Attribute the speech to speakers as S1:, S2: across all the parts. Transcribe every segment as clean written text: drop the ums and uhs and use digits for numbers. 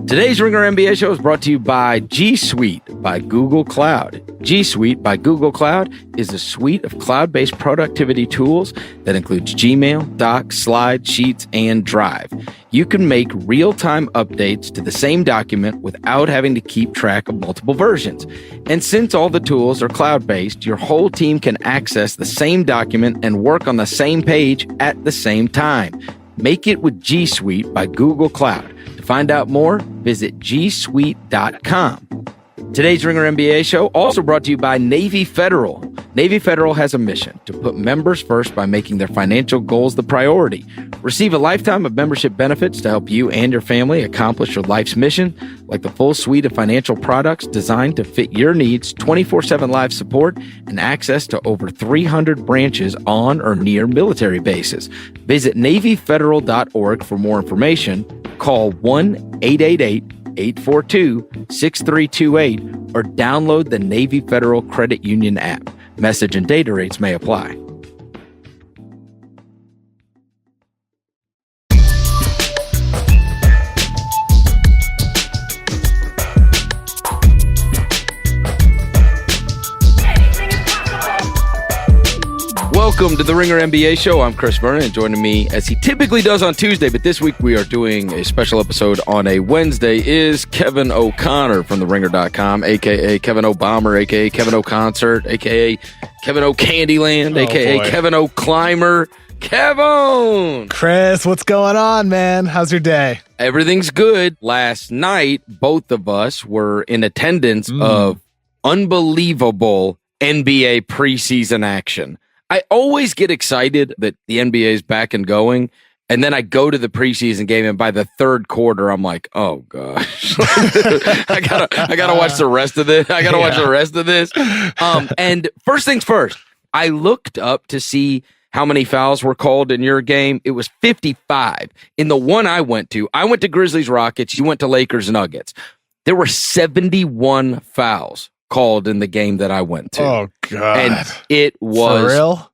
S1: Today's Ringer NBA show is brought to you by G Suite by Google Cloud. G Suite by Google Cloud is a suite of cloud-based productivity tools that includes Gmail, Docs, Slides, Sheets, and Drive. You can make real-time updates to the same document without having to keep track of multiple versions. And since all the tools are cloud-based, your whole team can access the same document and work on the same page at the same time. Make it with G Suite by Google Cloud. To find out more, visit gsuite.com. Today's Ringer NBA show also brought to you by Navy Federal. Navy Federal has a mission to put members first by making their financial goals the priority. Receive a lifetime of membership benefits to help you and your family accomplish your life's mission, like the full suite of financial products designed to fit your needs, 24/7 live support, and access to over 300 branches on or near military bases. Visit NavyFederal.org for more information. Call 1-888-842-6328 or download the Navy Federal Credit Union app. Message and data rates may apply. Welcome to the Ringer NBA show. I'm Chris Vernon, and joining me, as he typically does on Tuesday, but this week we are doing a special episode on a Wednesday, is Kevin O'Connor from TheRinger.com, a.k.a. Kevin O'Bomber, a.k.a. Kevin O'Concert, a.k.a. Kevin O'Candyland, a.k.a. Kevin O'Climber. Kevin!
S2: Chris, what's going on, man? How's your day?
S1: Everything's good. Last night, both of us were in attendance of unbelievable NBA preseason action. I always get excited that the NBA is back and going, and then I go to the preseason game, and by the third quarter, I'm like, oh gosh, I gotta watch the rest of this. I gotta watch the rest of this. And first things first, I looked up to see how many fouls were called in your game. It was 55. In the one I went to Grizzlies Rockets. You went to Lakers Nuggets. There were 71 fouls called in the game that I went to.
S2: Oh God.
S1: And it was
S2: for real?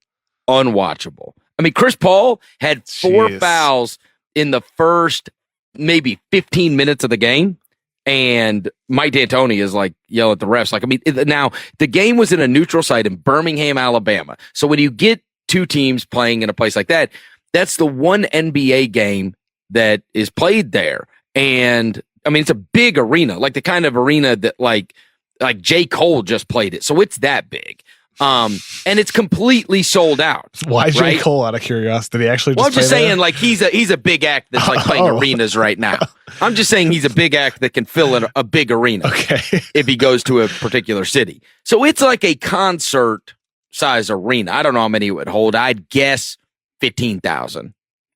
S1: Unwatchable. I mean, Chris Paul had 4 fouls in the first maybe 15 minutes of the game, and Mike D'Antoni is like yelling at the refs. Like, I mean, now the game was in a neutral site in Birmingham, Alabama. So when you get two teams playing in a place like that, that's the one NBA game that is played there. And I mean, it's a big arena, like the kind of arena that like J. Cole just played it. So it's that big. And it's completely sold out.
S2: Why J. Cole, out of curiosity? Actually,
S1: I'm just saying, like, he's a big act that's like playing arenas right now. I'm just saying he's a big act that can fill in a big arena if he goes to a particular city. So it's like a concert size arena. I don't know how many it would hold. I'd guess 15,000.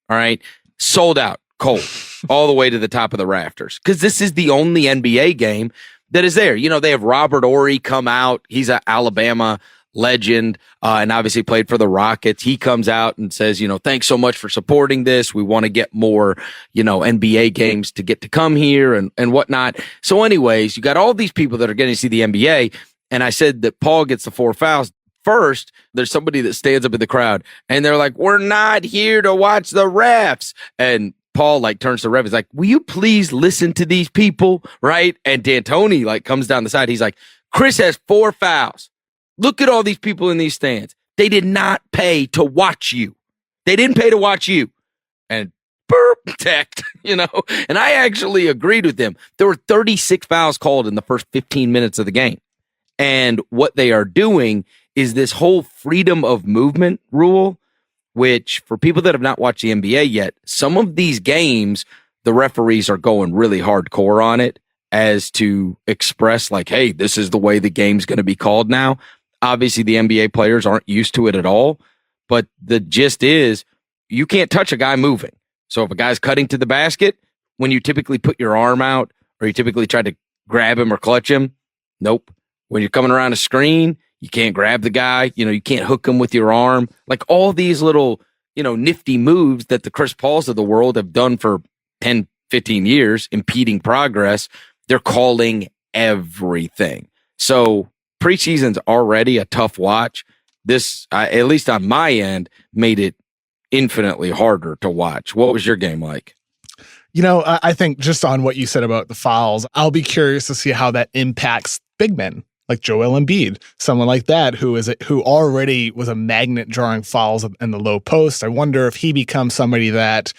S1: All right. Sold out, cold, all the way to the top of the rafters. Because this is the only NBA game that is there. You know, they have Robert Horry come out. He's an Alabama legend, and obviously played for the Rockets. He comes out and says, you know, thanks so much for supporting this. We want to get more, you know, NBA games to get to come here and whatnot. So anyways, you got all these people that are getting to see the NBA. And I said that Paul gets the 4 fouls. First, there's somebody that stands up in the crowd and they're like, we're not here to watch the refs. And Paul like turns to the ref. He's like, will you please listen to these people? Right. And D'Antoni like comes down the side. He's like, Chris has 4 fouls. Look at all these people in these stands. They did not pay to watch you. They didn't pay to watch you. And burp protect, you know. And I actually agreed with them. There were 36 fouls called in the first 15 minutes of the game. And what they are doing is this whole freedom of movement rule, which for people that have not watched the NBA yet, some of these games, the referees are going really hardcore on it as to express like, hey, this is the way the game's going to be called now. Obviously, the NBA players aren't used to it at all, but the gist is you can't touch a guy moving. So if a guy's cutting to the basket, when you typically put your arm out or you typically try to grab him or clutch him, nope. When you're coming around a screen, you can't grab the guy. You know, you can't hook him with your arm. Like all these little, you know, nifty moves that the Chris Pauls of the world have done for 10, 15 years, impeding progress. They're calling everything. So preseason's already a tough watch. This, at least on my end, made it infinitely harder to watch. What was your game like?
S2: I think just on what you said about the fouls, I'll be curious to see how that impacts big men like Joel Embiid, someone like that who already was a magnet drawing fouls in the low post. I wonder if he becomes somebody that,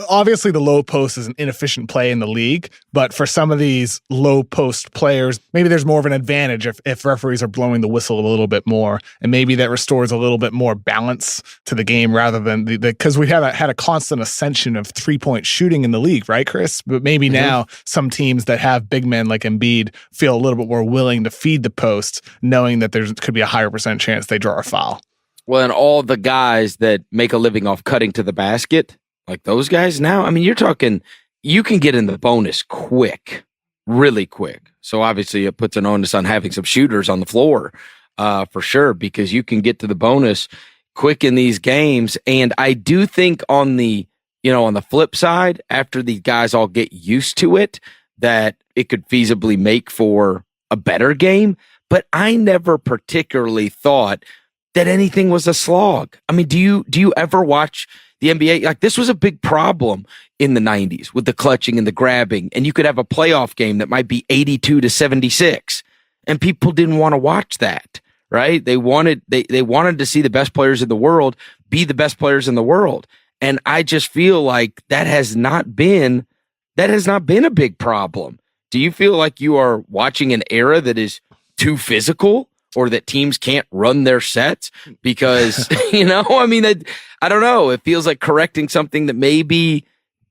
S2: obviously the low post is an inefficient play in the league, but for some of these low post players, maybe there's more of an advantage if referees are blowing the whistle a little bit more, and maybe that restores a little bit more balance to the game rather than because we had a constant ascension of 3-point shooting in the league, right, Chris? But maybe now some teams that have big men like Embiid feel a little bit more willing to feed the post, knowing that there could be a higher percent chance they draw a foul.
S1: Well, and all the guys that make a living off cutting to the basket, like those guys now, I mean, you're talking, you can get in the bonus quick, really quick. So obviously it puts an onus on having some shooters on the floor for sure, because you can get to the bonus quick in these games. And I do think on the flip side, after these guys all get used to it, that it could feasibly make for a better game. But I never particularly thought that anything was a slog. I mean, do you ever watch the NBA? Like, this was a big problem in the 90s with the clutching and the grabbing, and you could have a playoff game that might be 82-76, and people didn't want to watch that, right? They wanted to see the best players in the world be the best players in the world. And I just feel like that has not been a big problem. Do you feel like you are watching an era that is too physical, or that teams can't run their sets because, I don't know. It feels like correcting something that maybe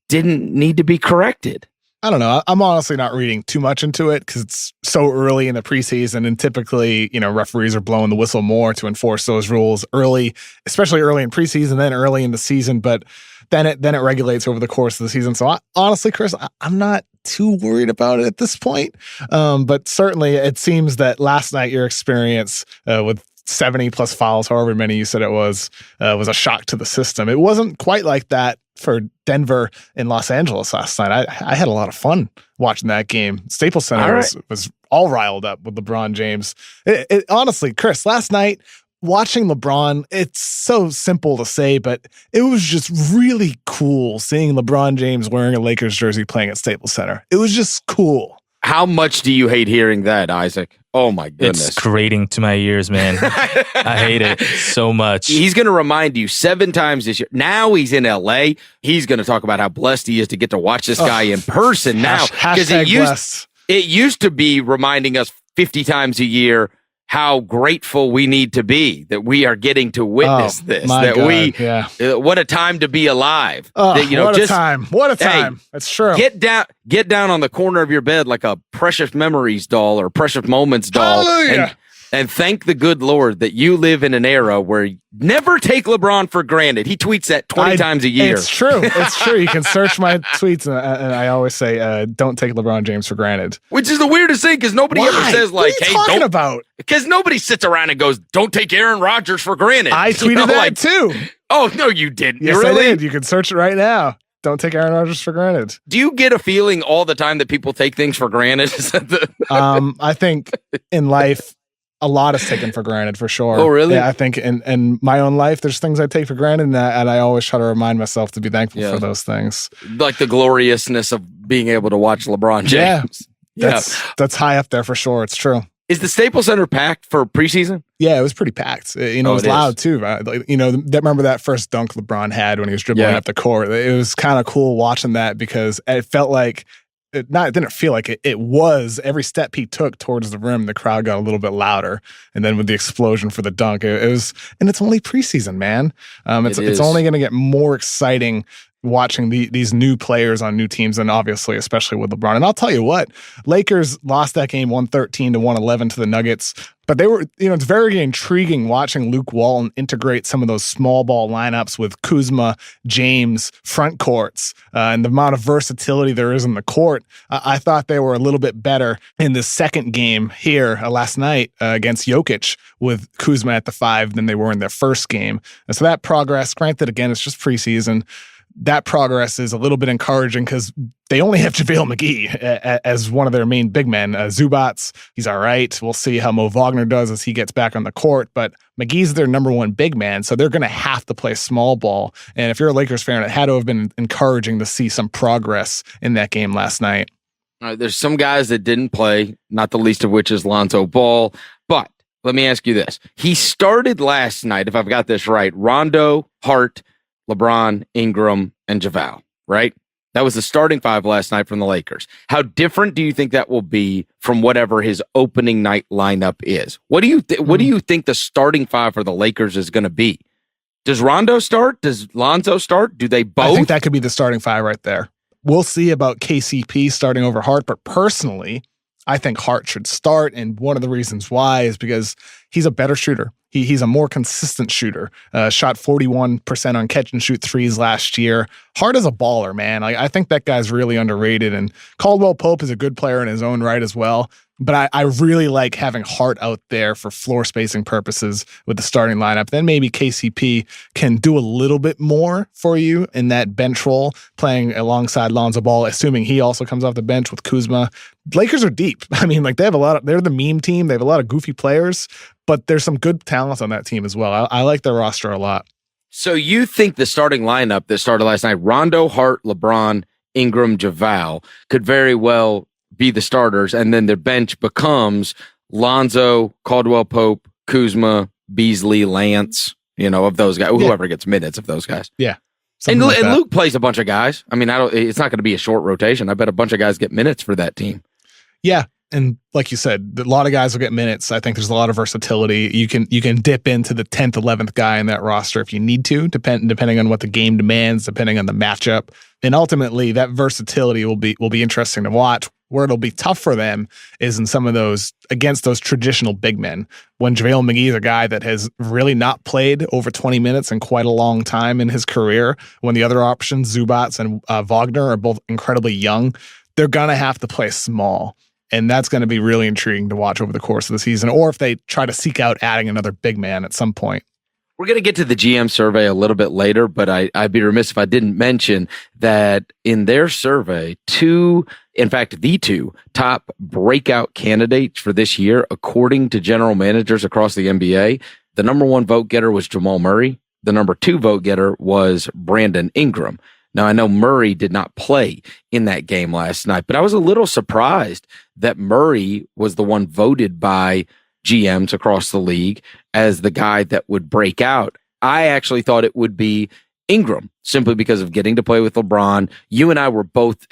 S1: didn't need to be corrected.
S2: I don't know. I'm honestly not reading too much into it because it's so early in the preseason, and typically, referees are blowing the whistle more to enforce those rules early, especially early in preseason, then early in the season. But then it regulates over the course of the season. So honestly, Chris, I'm not too worried about it at this point. But certainly, it seems that last night your experience with 70 plus fouls, however many you said it was a shock to the system. It wasn't quite like that for Denver in Los Angeles last night. I had a lot of fun watching that game. Staples Center was all riled up with LeBron James. It honestly, Chris, last night, watching LeBron, it's so simple to say, but it was just really cool seeing LeBron James wearing a Lakers jersey playing at Staples Center. It was just cool.
S1: How much do you hate hearing that, Isaac? Oh my goodness.
S3: It's grating to my ears, man. I hate it so much.
S1: He's going to remind you 7 times this year. Now he's in LA. He's going to talk about how blessed he is to get to watch this guy in person now. Because it used to be reminding us 50 times a year how grateful we need to be that we are getting to witness this. What a time to be alive.
S2: What a time. Hey, that's true.
S1: Get down on the corner of your bed like a Precious Memories doll or Precious Moments doll.
S2: Hallelujah.
S1: And thank the good Lord that you live in an era where you never take LeBron for granted. He tweets that 20 times a year.
S2: It's true. It's true. You can search my tweets, and I always say, don't take LeBron James for granted.
S1: Which is the weirdest thing, because nobody ever says, like,
S2: hey, talking about?
S1: Because nobody sits around and goes, don't take Aaron Rodgers for granted.
S2: I tweeted that too.
S1: Oh, no, you didn't.
S2: Yes,
S1: really?
S2: I did. You can search it right now. Don't take Aaron Rodgers for granted.
S1: Do you get a feeling all the time that people take things for granted?
S2: I think in life, a lot is taken for granted, for sure.
S1: Oh, really?
S2: Yeah, I think in my own life, there's things I take for granted, and I always try to remind myself to be thankful for those things.
S1: Like the gloriousness of being able to watch LeBron James.
S2: That's high up there for sure. It's true.
S1: Is the Staples Center packed for preseason?
S2: Yeah, it was pretty packed. It was loud too. Right? Remember that first dunk LeBron had when he was dribbling up the court? It was kind of cool watching that because it felt like it didn't feel like it. It was every step he took towards the rim, the crowd got a little bit louder, and then with the explosion for the dunk, it was. And it's only preseason, man. It's only going to get more exciting watching these new players on new teams, and obviously, especially with LeBron. And I'll tell you what, Lakers lost that game 113-111 to the Nuggets. But they were, it's very intriguing watching Luke Walton integrate some of those small ball lineups with Kuzma, James, front courts, and the amount of versatility there is in the court. I thought they were a little bit better in the second game here last night against Jokic with Kuzma at the 5 than they were in their first game. And so that progress, granted, again, it's just preseason. that progress is a little bit encouraging because they only have JaVale McGee as one of their main big men. Zubats, he's all right. We'll see how Mo Wagner does as he gets back on the court, but McGee's their number one big man, so they're going to have to play small ball. And if you're a Lakers fan, it had to have been encouraging to see some progress in that game last night.
S1: There's some guys that didn't play, not the least of which is Lonzo Ball. But let me ask you this. He started last night, if I've got this right, Rondo, Hart, LeBron, Ingram, and JaVale, right? That was the starting five last night from the Lakers. How different do you think that will be from whatever his opening night lineup is? What do you think the starting five for the Lakers is going to be? Does Rondo start? Does Lonzo start? Do they both?
S2: I think that could be the starting five right there. We'll see about KCP starting over Hart, but personally, I think Hart should start, and one of the reasons why is because he's a better shooter. He's a more consistent shooter. Shot 41% on catch and shoot threes last year. Hart is a baller, man. I think that guy's really underrated, and Caldwell Pope is a good player in his own right as well. But I really like having Hart out there for floor spacing purposes with the starting lineup. Then maybe KCP can do a little bit more for you in that bench role, playing alongside Lonzo Ball, assuming he also comes off the bench with Kuzma. Lakers are deep. I mean, like, they're the meme team. They have a lot of goofy players, but there's some good talent on that team as well. I like their roster a lot.
S1: So you think the starting lineup that started last night, Rondo, Hart, LeBron, Ingram, JaVale, could very well be the starters, and then their bench becomes Lonzo, Caldwell Pope, Kuzma, Beasley, Lance, of those guys, whoever gets minutes of those guys.
S2: Yeah.
S1: And Luke plays a bunch of guys. I mean, it's not going to be a short rotation. I bet a bunch of guys get minutes for that team.
S2: Yeah. And like you said, a lot of guys will get minutes. I think there's a lot of versatility. You can dip into the 10th, 11th guy in that roster if you need to, depending on what the game demands, depending on the matchup. And ultimately, that versatility will be interesting to watch. Where it'll be tough for them is in some of those, against those traditional big men. When JaVale McGee is a guy that has really not played over 20 minutes in quite a long time in his career, when the other options, Zubats and Wagner, are both incredibly young, they're going to have to play small. And that's going to be really intriguing to watch over the course of the season, or if they try to seek out adding another big man at some point.
S1: We're going to get to the GM survey a little bit later, but I'd be remiss if I didn't mention that in their survey, the two top breakout candidates for this year, according to general managers across the NBA, the number one vote getter was Jamal Murray. The number two vote getter was Brandon Ingram. Now, I know Murray did not play in that game last night, but I was a little surprised that Murray was the one voted by GMs across the league as the guy that would break out. I actually thought it would be Ingram, simply because of getting to play with LeBron. You and I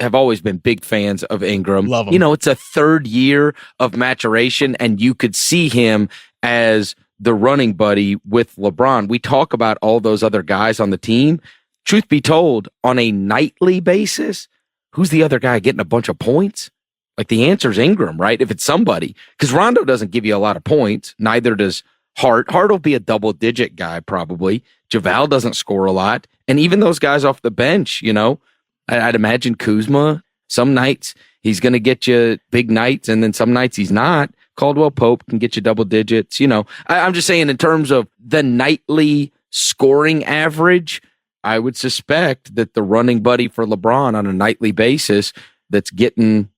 S1: have always been big fans of Ingram.
S2: Love him.
S1: It's a third year of maturation, and you could see him as the running buddy with LeBron. We talk about all those other guys on the team. Truth be told, on a nightly basis, who's the other guy getting a bunch of points? Like, the answer is Ingram, right? If it's somebody, because Rondo doesn't give you a lot of points. Neither does Hart. Hart will be a double-digit guy probably. JaVale doesn't score a lot. And even those guys off the bench, I'd imagine Kuzma, some nights he's going to get you big nights, and then some nights he's not. Caldwell Pope can get you double digits. I'm just saying, in terms of the nightly scoring average, I would suspect that the running buddy for LeBron on a nightly basis that's getting,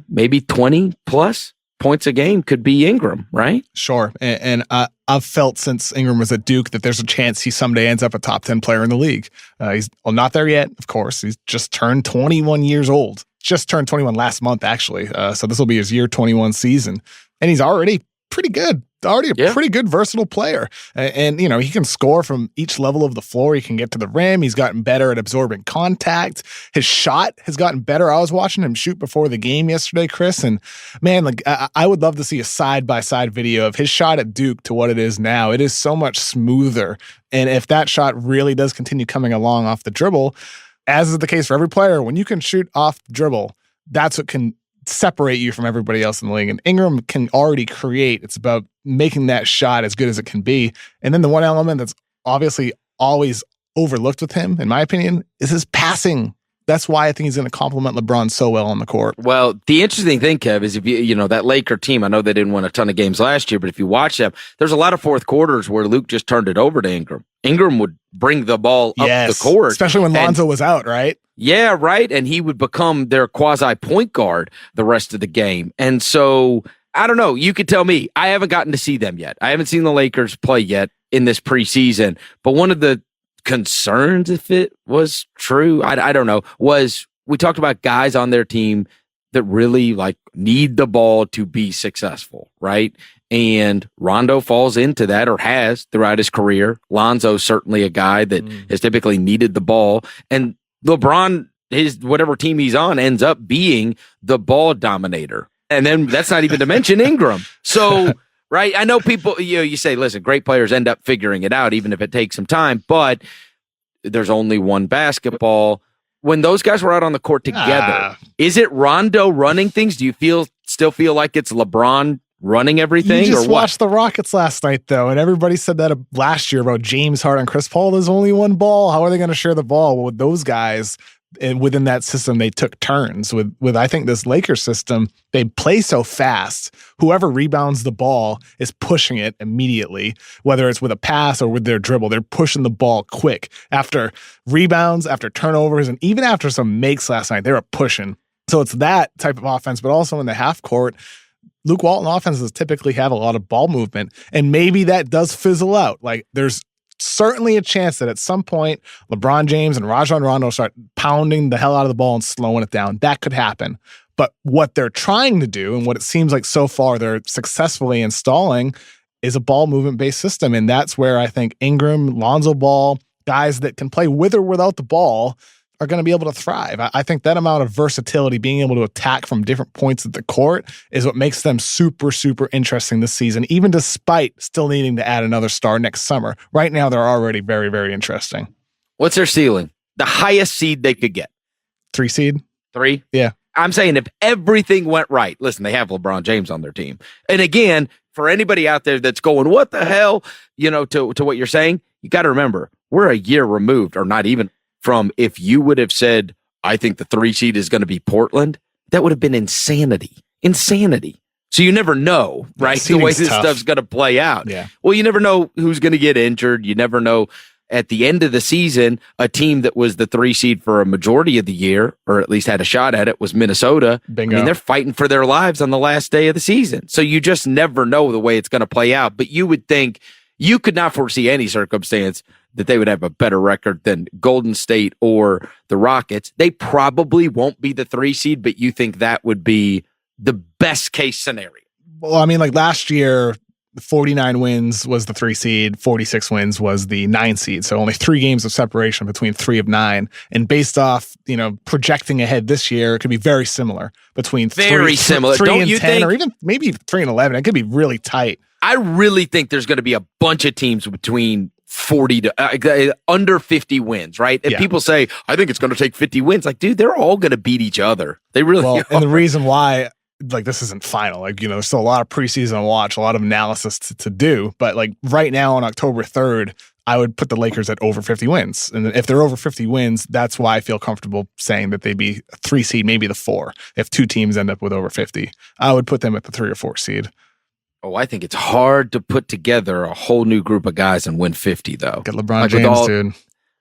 S1: maybe 20 plus points a game could be Ingram, right?
S2: Sure. And I've felt since Ingram was at Duke that there's a chance he someday ends up a top 10 player in the league. He's not there yet, of course. He's just turned 21 years old. Just turned 21 last month, actually. So this will be his year 21 season. And he's already pretty good. Pretty good versatile player. And he can score from each level of the floor. He can get to the rim. He's gotten better at absorbing contact. His shot has gotten better. I was watching him shoot before the game yesterday, Chris, and man, I would love to see a side-by-side video of his shot at Duke to what it is now. It is so much smoother. And if that shot really does continue coming along off the dribble, as is the case for every player, when you can shoot off the dribble, that's what can separate you from everybody else in the league. And Ingram can already create. It's about making that shot as good as it can be. And then the one element that's obviously always overlooked with him, in my opinion, is his passing. that's why I think he's going to complement LeBron so well on the court.
S1: Well, the interesting thing, Kev, is if you know that Laker team, I know they didn't win a ton of games last year, but if you watch them, there's a lot of fourth quarters where Luke just turned it over to Ingram. Ingram would bring the ball up the court.
S2: Especially when Lonzo was out, right?
S1: Yeah, right. And he would become their quasi point guard the rest of the game. And so, I don't know. You could tell me. I haven't gotten to see them yet. I haven't seen the Lakers play yet in this preseason. But one of the concerns, if it was true, I don't know, was we talked about guys on their team that really like need the ball to be successful, right? And Rondo falls into that, or has throughout his career. Lonzo's certainly a guy that has typically needed the ball. And LeBron, his whatever team he's on, ends up being the ball dominator. And then that's not even to mention Ingram. So, right, I know people, you say, listen, great players end up figuring it out, even if it takes some time, but there's only one basketball. When those guys were out on the court together, is it Rondo running things? Do you still feel like it's LeBron running everything?
S2: You just
S1: or what?
S2: watched the Rockets last night, though, and everybody said that last year about James Harden and Chris Paul. There's only one ball. How are they going to share the ball? Well, with those guys, and within that system, they took turns. With I think this Lakers system, they play so fast. Whoever rebounds the ball is pushing it immediately, whether it's with a pass or with their dribble. They're pushing the ball quick. After rebounds, after turnovers, and even after some makes last night, they were pushing. So it's that type of offense, but also in the half court, Luke Walton offenses typically have a lot of ball movement, and maybe that does fizzle out. Like there's certainly a chance that at some point LeBron James and Rajon Rondo start pounding the hell out of the ball and slowing it down. That could happen. But what they're trying to do, and what it seems like so far they're successfully installing, is a ball movement-based system. And that's where I think Ingram, Lonzo Ball, guys that can play with or without the ball are going to be able to thrive. I think that amount of versatility, being able to attack from different points of the court, is what makes them super, super interesting this season, even despite still needing to add another star next summer. Right now, they're already very, very interesting.
S1: What's their ceiling? The highest seed they could get?
S2: 3 seed?
S1: 3?
S2: Yeah.
S1: I'm saying if everything went right, listen, they have LeBron James on their team. And again, for anybody out there that's going, what the hell, to what you're saying, you got to remember, we're a year removed, or not even, from if you would have said, I think the 3 seed is going to be Portland, that would have been insanity. So you never know, right? The way this stuff's going to play out.
S2: Yeah.
S1: Well, you never know who's going to get injured. You never know. At the end of the season, a team that was the 3 seed for a majority of the year, or at least had a shot at it, was Minnesota.
S2: Bingo.
S1: I mean, they're fighting for their lives on the last day of the season. So you just never know the way it's going to play out. But you would think you could not foresee any circumstance that they would have a better record than Golden State or the Rockets. They probably won't be the 3 seed, but you think that would be the best case scenario.
S2: Well, I mean, like last year, 49 wins was the 3 seed, 46 wins was the 9 seed. So only 3 games of separation between 3 of 9. And based off, projecting ahead this year, it could be very similar between
S1: very similar.
S2: 3
S1: Don't
S2: and
S1: you
S2: 10,
S1: think?
S2: or even maybe 3 and 11. It could be really tight.
S1: I really think there's going to be a bunch of teams between 40 to under 50 wins, right? And people say, I think it's going to take 50 wins. Like, dude, they're all going to beat each other. They really are.
S2: And the reason why, like, this isn't final. Like, there's still a lot of preseason to watch, a lot of analysis to do. But like right now on October 3rd, I would put the Lakers at over 50 wins. And if they're over 50 wins, that's why I feel comfortable saying that they'd be a 3 seed, maybe the 4. If 2 teams end up with over 50, I would put them at the 3 or 4 seed.
S1: Oh, I think it's hard to put together a whole new group of guys and win 50, though.
S2: Get LeBron James, dude.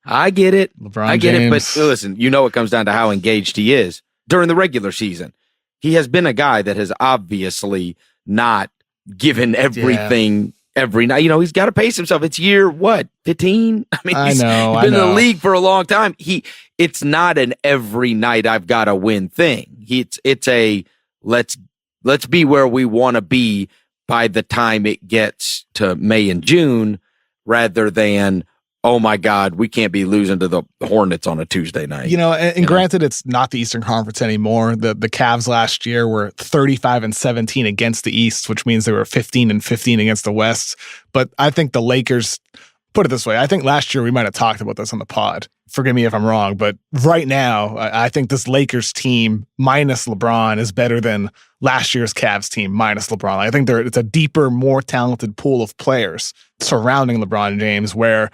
S1: I get it.
S2: I get
S1: it. But listen, it comes down to how engaged he is during the regular season. He has been a guy that has obviously not given everything every night. He's got to pace himself. It's year, 15? I mean, he's been in the league for a long time. It's not an every night I've got to win thing. It's a let's be where we want to be by the time it gets to May and June, rather than, oh my God, we can't be losing to the Hornets on a Tuesday night.
S2: And granted, it's not the Eastern Conference anymore. The Cavs last year were 35-17 against the East, which means they were 15-15 against the West. But I think the Lakers, put it this way, I think last year we might have talked about this on the pod. Forgive me if I'm wrong, but right now, I think this Lakers team minus LeBron is better than last year's Cavs team minus LeBron. I think it's a deeper, more talented pool of players surrounding LeBron James, where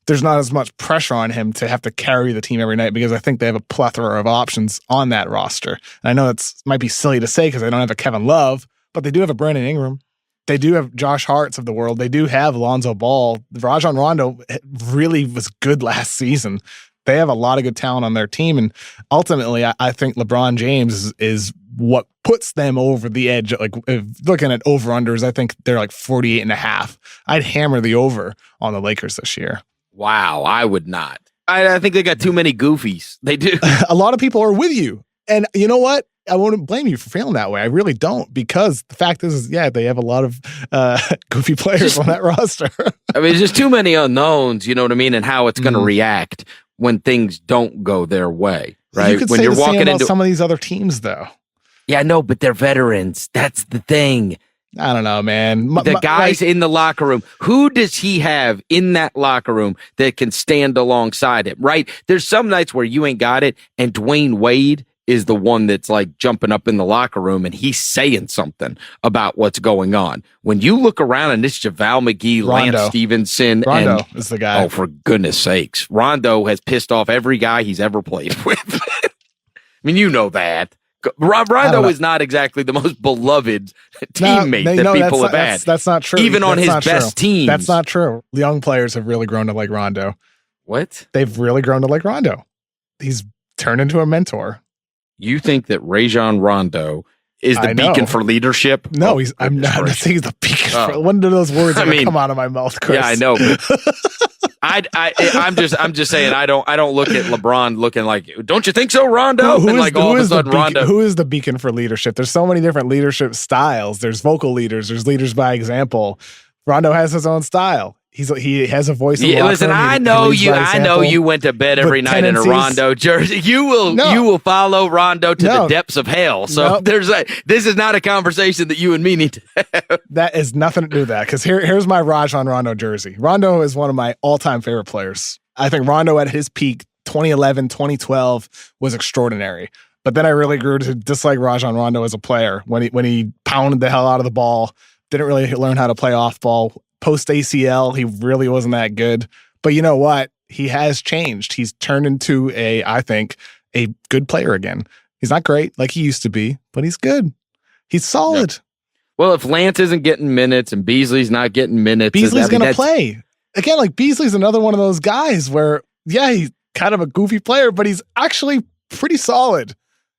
S2: there's not as much pressure on him to have to carry the team every night because I think they have a plethora of options on that roster. And I know it might be silly to say because they don't have a Kevin Love, but they do have a Brandon Ingram. They do have Josh Hart's of the world. They do have Lonzo Ball. Rajon Rondo really was good last season. They have a lot of good talent on their team. And ultimately, I think LeBron James is what puts them over the edge. Like, looking at over-unders, I think they're like 48.5. I'd hammer the over on the Lakers this year.
S1: Wow, I would not. I think they got too many goofies. They do.
S2: A lot of people are with you. And you know what? I wouldn't blame you for feeling that way. I really don't, because the fact is, they have a lot of goofy players on that roster.
S1: I mean, there's just too many unknowns, you know what I mean, and how it's going to react when things don't go their way, right?
S2: You could
S1: when
S2: say
S1: you're
S2: the
S1: walking
S2: same about
S1: into
S2: some of these other teams, though.
S1: Yeah, no, but they're veterans. That's the thing.
S2: I don't know, man.
S1: The guys in the locker room, who does he have in that locker room that can stand alongside him, right? There's some nights where you ain't got it, and Dwayne Wade is the one that's like jumping up in the locker room and he's saying something about what's going on. When you look around and it's JaVale McGee,
S2: Rondo.
S1: Lance Stevenson,
S2: Rondo
S1: and
S2: is the guy.
S1: Oh, for goodness sakes. Rondo has pissed off every guy he's ever played with. I mean, you know that. Rondo is not exactly the most beloved teammate that people have had.
S2: That's not true.
S1: Even on his best teams.
S2: That's not true. The young players have really grown to like Rondo.
S1: What?
S2: They've really grown to like Rondo. He's turned into a mentor.
S1: You think that Rajon Rondo is the beacon for leadership?
S2: No, I'm not saying he's the beacon. One of those words that come out of my mouth, Chris.
S1: Yeah, I know. I'm just saying I don't look at LeBron looking like, don't you think so, Rondo? All of a sudden, Rondo.
S2: Who is the beacon for leadership? There's so many different leadership styles. There's vocal leaders. There's leaders by example. Rondo has his own style. He has a voice.
S1: Listen, I know you went to bed every night in a Rondo jersey. You will follow Rondo to the depths of hell. So this is not a conversation that you and me need to have.
S2: That has nothing to do with that, because here's my Rajon Rondo jersey. Rondo is one of my all-time favorite players. I think Rondo at his peak, 2011, 2012, was extraordinary. But then I really grew to dislike Rajon Rondo as a player when he pounded the hell out of the ball, didn't really learn how to play off ball. Post ACL, he really wasn't that good. But you know what? He has changed. He's turned into I think, a good player again. He's not great like he used to be, but he's good. He's solid.
S1: Yeah. Well, if Lance isn't getting minutes and Beasley's not getting minutes,
S2: Beasley's going to play. Again, like Beasley's another one of those guys where, he's kind of a goofy player, but he's actually pretty solid.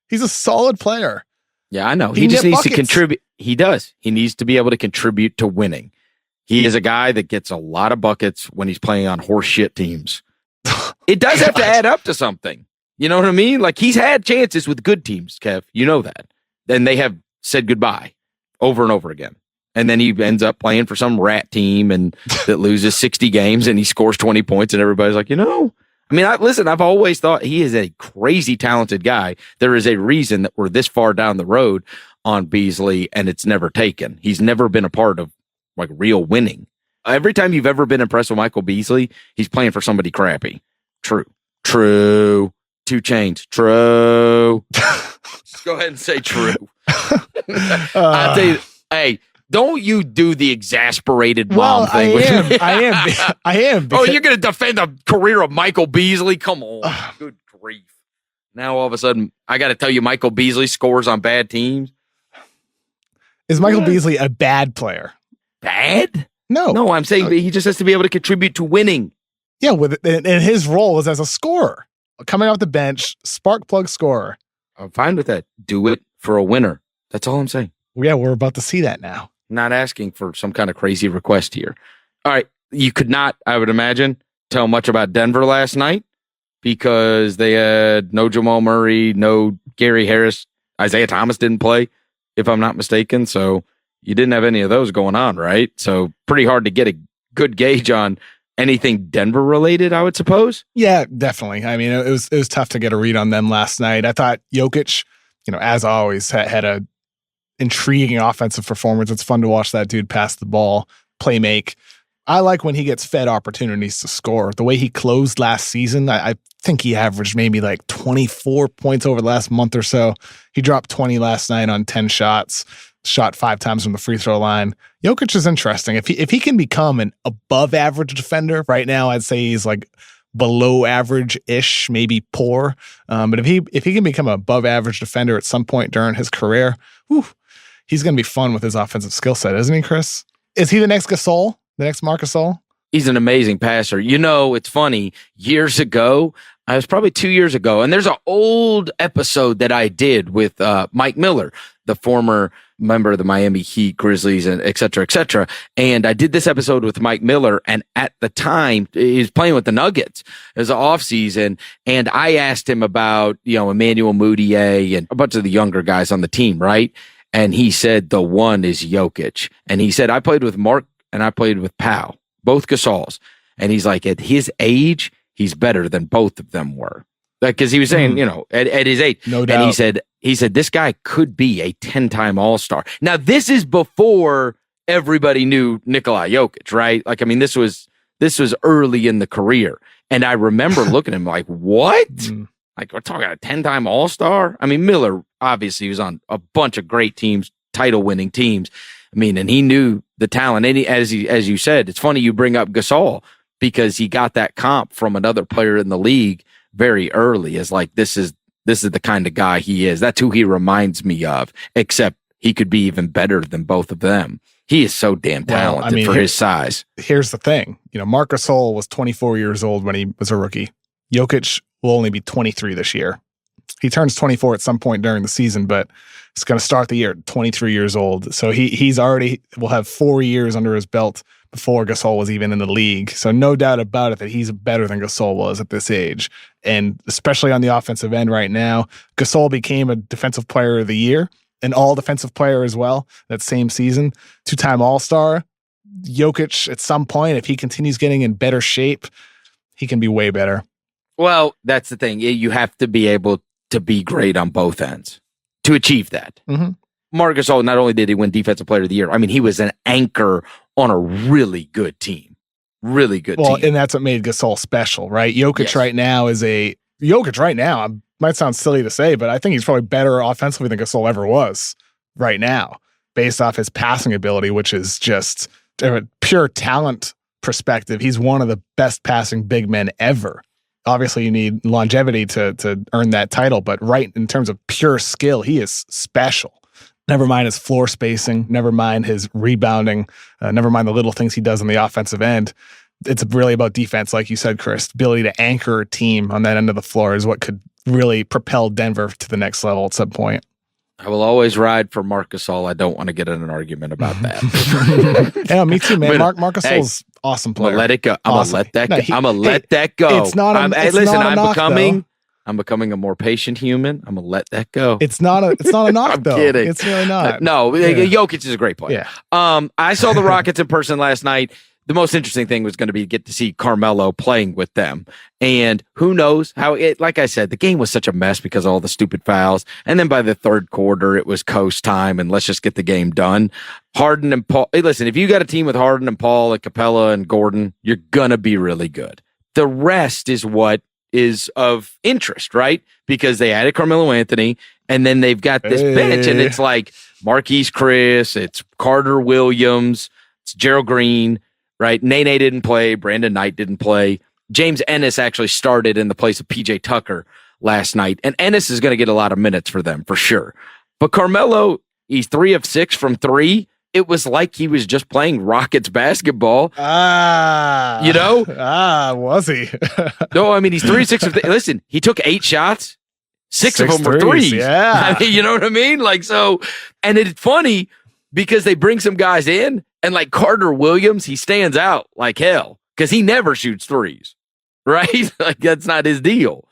S2: He's a solid player.
S1: Yeah, I know. He just needs to contribute. He does. He needs to be able to contribute to winning. He is a guy that gets a lot of buckets when he's playing on horse shit teams. It does have to add up to something. You know what I mean? Like, he's had chances with good teams, Kev. You know that. Then they have said goodbye over and over again. And then he ends up playing for some rat team and that loses 60 games and he scores 20 points and everybody's like, I've always thought he is a crazy talented guy. There is a reason that we're this far down the road on Beasley and it's never taken. He's never been a part of like real winning. Every time you've ever been impressed with Michael Beasley, he's playing for somebody crappy. True. 2 Chainz. True. Just go ahead and say true. I'll tell you, hey, don't you do the exasperated mom thing.
S2: I am.
S1: Oh, you're going to defend the career of Michael Beasley? Come on. Good grief. Now all of a sudden, I got to tell you Michael Beasley scores on bad teams.
S2: Is Michael Beasley a bad player?
S1: Bad?
S2: No,
S1: I'm saying he just has to be able to contribute to winning.
S2: Yeah, and his role is as a scorer, coming off the bench, spark plug scorer.
S1: I'm fine with that. Do it for a winner. That's all I'm saying.
S2: Yeah, we're about to see that now.
S1: Not asking for some kind of crazy request here. All right, you could not, I would imagine, tell much about Denver last night because they had no Jamal Murray, no Gary Harris. Isaiah Thomas didn't play, if I'm not mistaken. So you didn't have any of those going on, right? So pretty hard to get a good gauge on anything Denver related, I would suppose.
S2: Yeah, definitely. I mean, it was tough to get a read on them last night. I thought Jokic, as always, had a intriguing offensive performance. It's fun to watch that dude pass the ball, play make. I like when he gets fed opportunities to score. The way he closed last season, I think he averaged maybe like 24 points over the last month or so. He dropped 20 last night on 10 shots. shot 5 times from the free throw line. Jokic is interesting. If he can become an above average defender, right now I'd say he's like below average-ish, maybe poor. But if he can become an above average defender at some point during his career, he's going to be fun with his offensive skill set, isn't he, Chris? Is he the next Gasol? The next Marc Gasol?
S1: He's an amazing passer. You know, it's funny. Years ago, I was probably 2 years ago, and there's an old episode that I did with Mike Miller, the former member of the Miami Heat, Grizzlies, and et cetera, et cetera. And I did this episode with Mike Miller, and at the time, he was playing with the Nuggets. It was the offseason, and I asked him about, Emmanuel Mudiay and a bunch of the younger guys on the team, right? And he said, the one is Jokic. And he said, I played with Mark and I played with Pau, both Gasols. And he's like, at his age, he's better than both of them were. Because he was saying, at his age.
S2: No doubt.
S1: And he said, this guy could be a 10-time All-Star. Now, this is before everybody knew Nikola Jokic, right? Like, I mean, this was early in the career. And I remember looking at him like, what? Like, we're talking a 10-time All-Star? I mean, Miller obviously was on a bunch of great teams, title-winning teams. I mean, and he knew the talent. And as you said, it's funny you bring up Gasol because he got that comp from another player in the league very early as like, this is the kind of guy he is. That's who he reminds me of, except he could be even better than both of them. He is so damn talented for his size.
S2: Here's the thing. Marc Gasol was 24 years old when he was a rookie. Jokic will only be 23 this year. He turns 24 at some point during the season, but it's going to start the year at 23 years old. So he's already will have 4 years under his belt before Gasol was even in the league. So no doubt about it that he's better than Gasol was at this age. And especially on the offensive end right now, Gasol became a defensive player of the year, an all defensive player as well that same season, 2-time All-Star. Jokic at some point, if he continues getting in better shape, he can be way better.
S1: Well, that's the thing. You have to be able to be great on both ends to achieve that.
S2: Mm-hmm.
S1: Marc Gasol, not only did he win Defensive Player of the Year, I mean, he was an anchor on a really good team. Really good team.
S2: Well, and that's what made Gasol special, right? Jokic right now might sound silly to say, but I think he's probably better offensively than Gasol ever was right now, based off his passing ability, which is just a pure talent perspective. He's one of the best passing big men ever. Obviously, you need longevity to earn that title, but right in terms of pure skill, he is special. Never mind his floor spacing, never mind his rebounding, never mind the little things he does on the offensive end. It's really about defense, like you said, Chris. Ability to anchor a team on that end of the floor is what could really propel Denver to the next level at some point.
S1: I will always ride for Marc Gasol. I don't want to get in an argument about that.
S2: Yeah, me too, man. Marc Gasol's awesome player.
S1: I'm gonna let it go. I'm
S2: awesome.
S1: gonna let that go. I'm gonna let that go.
S2: It's not a knock,
S1: I'm becoming a more patient human. I'm gonna let that go.
S2: It's not a knock,
S1: I'm
S2: though.
S1: kidding.
S2: It's really not.
S1: No, Jokic is a great player.
S2: Yeah.
S1: I saw the Rockets in person last night. The most interesting thing was going to be get to see Carmelo playing with them. And who knows how like I said, the game was such a mess because of all the stupid fouls. And then by the third quarter, it was coast time and let's just get the game done. Harden and Paul. Hey, listen, if you got a team with Harden and Paul and Capella and Gordon, you're going to be really good. The rest is what is of interest, right? Because they added Carmelo Anthony and then they've got this bench and it's like Marquise Chris, it's Carter Williams, it's Gerald Green, right? Nene didn't play. Brandon Knight didn't play. James Ennis actually started in the place of PJ Tucker last night. And Ennis is going to get a lot of minutes for them, for sure. But Carmelo, he's 3 of 6 from 3. It was like he was just playing Rockets basketball.
S2: Was he?
S1: No, I mean, he's 3 of 6 of Listen, he took 8 shots. 6 of them were threes.
S2: Yeah.
S1: I mean, you know what I mean? Like, so, and it's funny because they bring some guys in. And like Carter Williams, he stands out like hell because he never shoots threes, right? Like that's not his deal.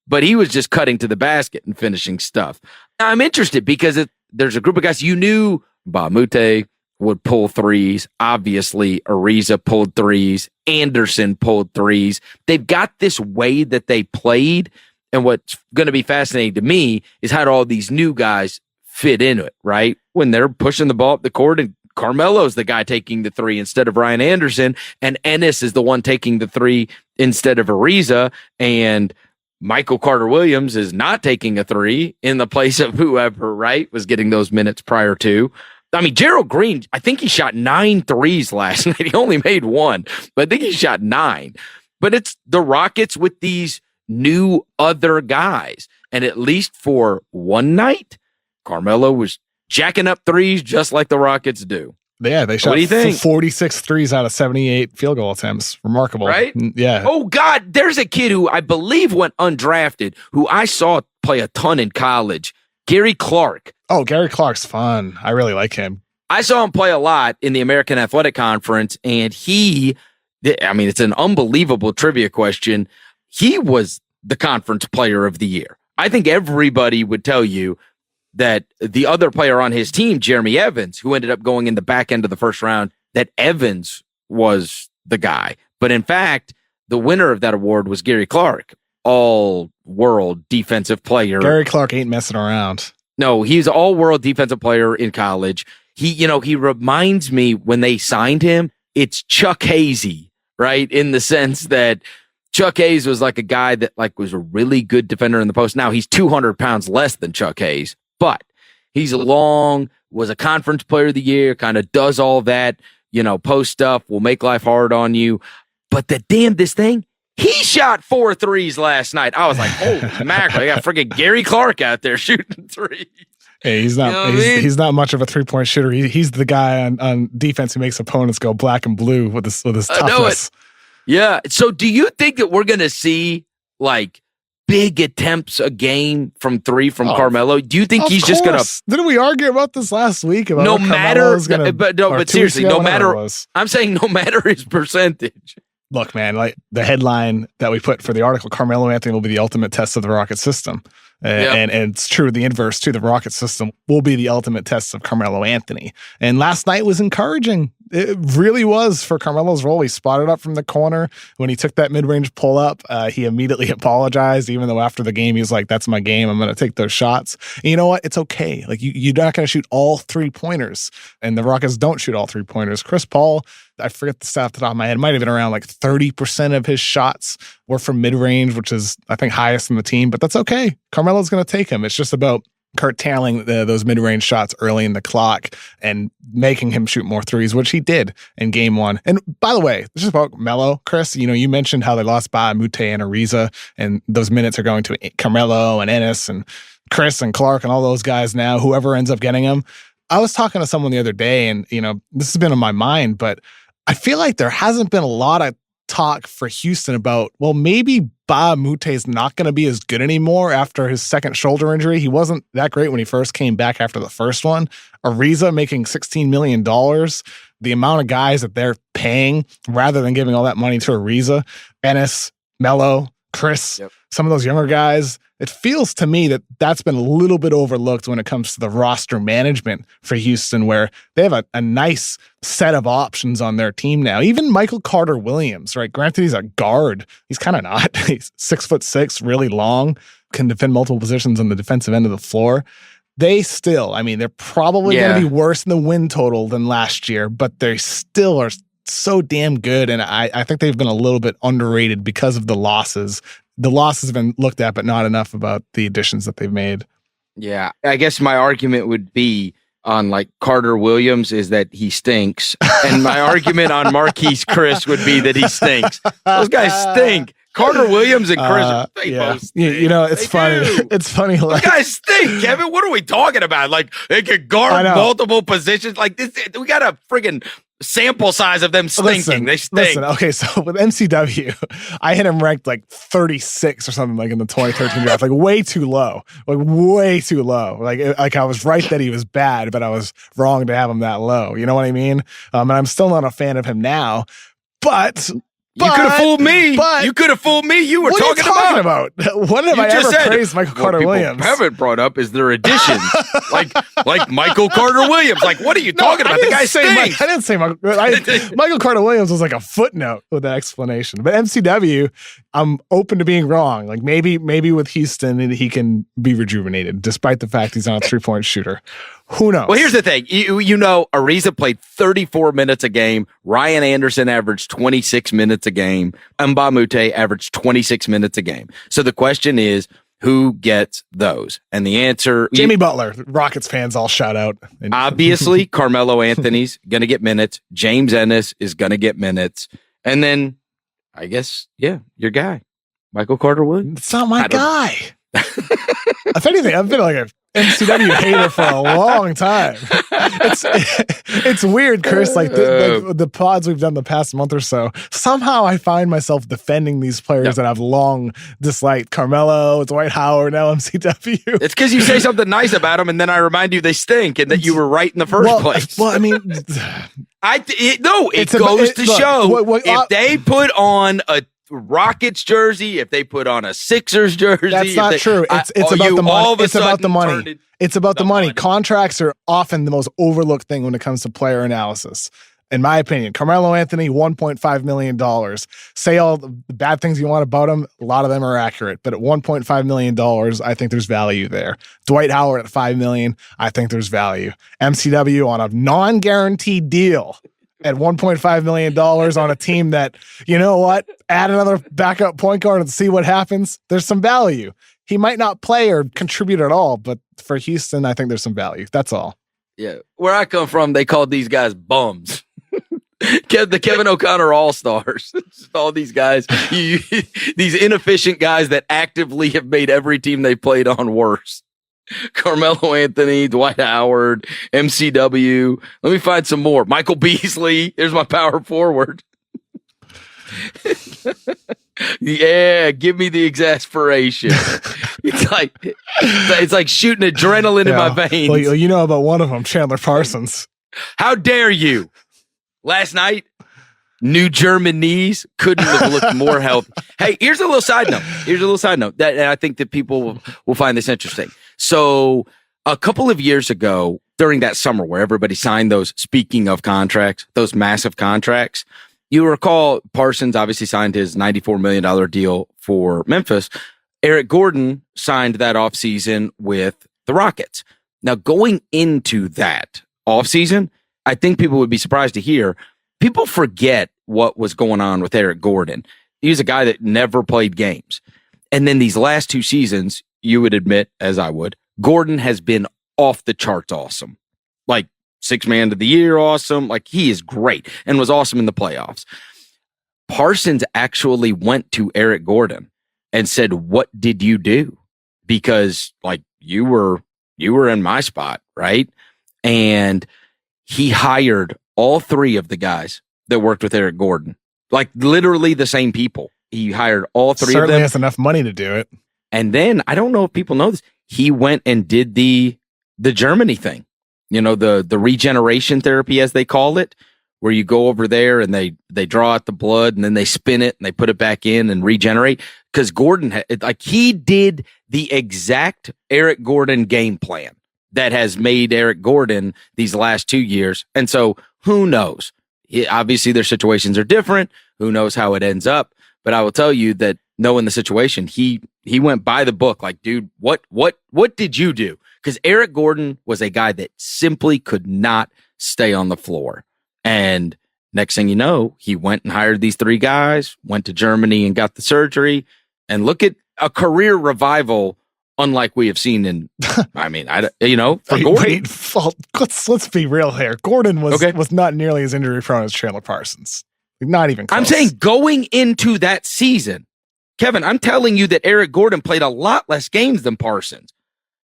S1: But he was just cutting to the basket and finishing stuff. Now, I'm interested because there's a group of guys you knew Bamute would pull threes. Obviously, Ariza pulled threes. Anderson pulled threes. They've got this way that they played. And what's going to be fascinating to me is how do all these new guys fit into it, right? When they're pushing the ball up the court and Carmelo's the guy taking the 3 instead of Ryan Anderson, and Ennis is the one taking the 3 instead of Ariza, and Michael Carter-Williams is not taking a 3 in the place of whoever, right, was getting those minutes prior to. I mean, Gerald Green, I think he shot 9 threes last night. He only made 1, but I think he shot 9. But it's the Rockets with these new other guys. And at least for one night, Carmelo was jacking up threes just like the Rockets do.
S2: Yeah, they shot 46 threes out of 78 field goal attempts. Remarkable.
S1: Right?
S2: Yeah.
S1: Oh, God, there's a kid who I believe went undrafted, who I saw play a ton in college, Gary Clark.
S2: Oh, Gary Clark's fun. I really like him.
S1: I saw him play a lot in the American Athletic Conference, and it's an unbelievable trivia question. He was the conference player of the year. I think everybody would tell you that the other player on his team, Jeremy Evans, who ended up going in the back end of the first round, that Evans was the guy. But in fact, the winner of that award was Gary Clark, all-world defensive player.
S2: Gary Clark ain't messing around.
S1: No, he's an all-world defensive player in college. He reminds me when they signed him, it's Chuck Hazy, right? In the sense that Chuck Hayes was like a guy that was a really good defender in the post. Now he's 200 pounds less than Chuck Hayes, but he's long, was a conference player of the year, kind of does all that, post stuff, will make life hard on you. But the damnedest thing, he shot 4 threes last night. I was like, holy mackerel, I got freaking Gary Clark out there shooting threes.
S2: Hey, he's not. He's not much of a 3-point shooter. He's the guy on defense who makes opponents go black and blue with his toughness.
S1: Yeah. So, do you think that we're going to see big attempts a game from 3 from Carmelo? Do you think he's just going to?
S2: Didn't we argue about this last week? About
S1: but seriously, no matter. I'm saying no matter his percentage.
S2: Look, man, the headline that we put for the article, Carmelo Anthony will be the ultimate test of the Rocket system. And it's true, the inverse too. The Rocket system will be the ultimate test of Carmelo Anthony. And last night was encouraging. It really was for Carmelo's role. He spotted up from the corner. When he took that mid-range pull-up, he immediately apologized, even though after the game, he was like, that's my game. I'm going to take those shots. And you know what? It's okay. You're not going to shoot all 3-pointers. And the Rockets don't shoot all 3-pointers. Chris Paul, I forget the stat off the top of my head, might have been around 30% of his shots were from mid-range, which is, I think, highest in the team. But that's okay. Carmelo's going to take him. It's just about curtailing those mid-range shots early in the clock and making him shoot more threes, which he did in game 1. And by the way, just about Melo, Chris, you mentioned how they lost by Mute and Ariza, and those minutes are going to Carmelo and Ennis and Chris and Clark and all those guys now, whoever ends up getting them. I was talking to someone the other day, and this has been on my mind, but I feel like there hasn't been a lot of talk for Houston about, well, maybe Ba Mute's not going to be as good anymore after his second shoulder injury. He wasn't that great when he first came back after the first one. Ariza making $16 million. The amount of guys that they're paying rather than giving all that money to Ariza, Ennis, Melo, Chris, some of those younger guys, it feels to me that that's been a little bit overlooked when it comes to the roster management for Houston, where they have a nice set of options on their team now. Even Michael Carter-Williams, right? Granted, he's a guard. He's kind of not. He's 6'6", really long, can defend multiple positions on the defensive end of the floor. They still, they're probably going to be worse in the win total than last year, but they still are so damn good. And I think they've been a little bit underrated because of the losses. The losses have been looked at, but not enough about the additions that they've made. Yeah.
S1: I guess my argument would be on Carter Williams is that he stinks. And my argument on Marquise Chris would be that he stinks. Those guys stink. Carter Williams and Chris, they both stink.
S2: It's funny. It's funny.
S1: Those guys stink, Kevin. What are we talking about? They can guard multiple positions. This, we got a friggin' sample size of them stinking. They stink.
S2: Okay, so with MCW, I had him ranked 36 or something in the 2013 draft, way too low, way too low. I was right that he was bad, but I was wrong to have him that low. You know what I mean? And I'm still not a fan of him now, but.
S1: You could have fooled me. You could have fooled me. You were talking
S2: about. When have I ever praised Michael Carter-Williams?
S1: Haven't brought up is their additions, like Michael Carter-Williams. What are you talking about? The guy stinks.
S2: I didn't say Michael Carter-Williams was a footnote with that explanation. But MCW, I'm open to being wrong. Maybe with Houston he can be rejuvenated, despite the fact he's not a 3-point shooter. Who knows?
S1: Well, here's the thing. Ariza played 34 minutes a game. Ryan Anderson averaged 26 minutes a game. Mbah a Moute averaged 26 minutes a game. So the question is, Who gets those? And the answer...
S2: Jimmy Butler. Rockets fans all shout out.
S1: Obviously, Carmelo Anthony's going to get minutes. James Ennis is going to get minutes. And then, I guess, your guy, Michael Carter-Wood.
S2: It's not my guy. If anything, I've been like a MCW hater for a long time. It's weird, Chris. Like the pods we've done the past month or so, somehow I find myself defending these players that I've long disliked. Carmelo, Dwight Howard, now MCW.
S1: It's because you say something nice about them, and then I remind you they stink, and that you were right in the first place.
S2: Well, I mean,
S1: it goes to show if they put on a Rockets jersey, if they put on a Sixers jersey.
S2: That's not true. It's about the money. It's about the money. It's about the money. Contracts are often the most overlooked thing when it comes to player analysis. In my opinion, Carmelo Anthony, $1.5 million. Say all the bad things you want about him, a lot of them are accurate. But at $1.5 million, I think there's value there. Dwight Howard at $5 million, I think there's value. MCW on a non-guaranteed deal at $1.5 million on a team that, you know what, add another backup point guard and see what happens. There's some value. He might not play or contribute at all, but for Houston, I think there's some value. That's all.
S1: Yeah. Where I come from, they called these guys bums. The Kevin O'Connor All-Stars. All these guys, these inefficient guys that actively have made every team they played on worse. Carmelo Anthony, Dwight Howard, MCW. Let me find some more. Michael Beasley. Here's my power forward. Yeah, give me the exasperation. It's like shooting adrenaline in my veins.
S2: Well, you know about one of them, Chandler Parsons.
S1: How dare you? Last night, new German knees couldn't have looked more healthy. Hey, here's a little side note. That I think that people will find this interesting. So a couple of years ago, during that summer where everybody signed those, speaking of contracts, those massive contracts, you recall Parsons obviously signed his $94 million deal for Memphis. Eric Gordon signed that offseason with the Rockets. Now, going into that offseason, I think people would be surprised to hear people forget what was going on with Eric Gordon. He's a guy that never played games. And then these last two seasons, you would admit, as I would, Gordon has been off the charts awesome. Like sixth man of the year awesome. Like he is great and was awesome in the playoffs. Parsons actually went to Eric Gordon and said, "What did you do? Because like you were in my spot, right?" And he hired all three of the guys that worked with Eric Gordon, like literally the same people. He hired all three of them.
S2: Certainly has enough money to do it.
S1: And then, I don't know if people know this, he went and did the Germany thing, you know, the regeneration therapy, as they call it, where you go over there and they draw out the blood and then they spin it and they put it back in and regenerate. Because Gordon, he did the exact Eric Gordon game plan that has made Eric Gordon these last 2 years. And so who knows? Obviously, their situations are different. Who knows how it ends up? But I will tell you that knowing the situation, he went by the book. Like, dude, what did you do? Because Eric Gordon was a guy that simply could not stay on the floor. And next thing you know, he went and hired these three guys, went to Germany and got the surgery. And look at a career revival unlike we have seen in, I mean, for Gordon.
S2: Let's be real here. Gordon was not nearly as injury prone as Chandler Parsons. Not even close.
S1: I'm saying going into that season, Kevin, I'm telling you that Eric Gordon played a lot less games than Parsons.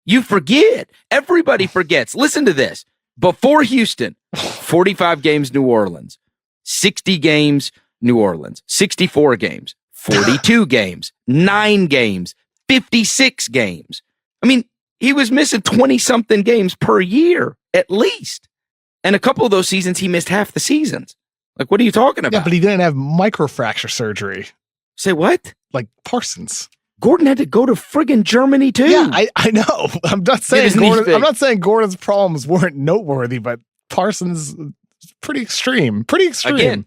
S1: You forget. Everybody forgets. Listen to this. Before Houston, 45 games, New Orleans, 60 games, New Orleans, 64 games, 42 games, 9 games, 56 games. I mean, he was missing 20-something games per year, at least. And a couple of those seasons, he missed half the seasons. Like, what are you talking about?
S2: Yeah, but he didn't have microfracture surgery.
S1: Say what?
S2: Like Parsons.
S1: Gordon had to go to friggin' Germany too.
S2: Yeah, I know. I'm not saying Gordon's problems weren't noteworthy, but Parsons pretty extreme.
S1: Again,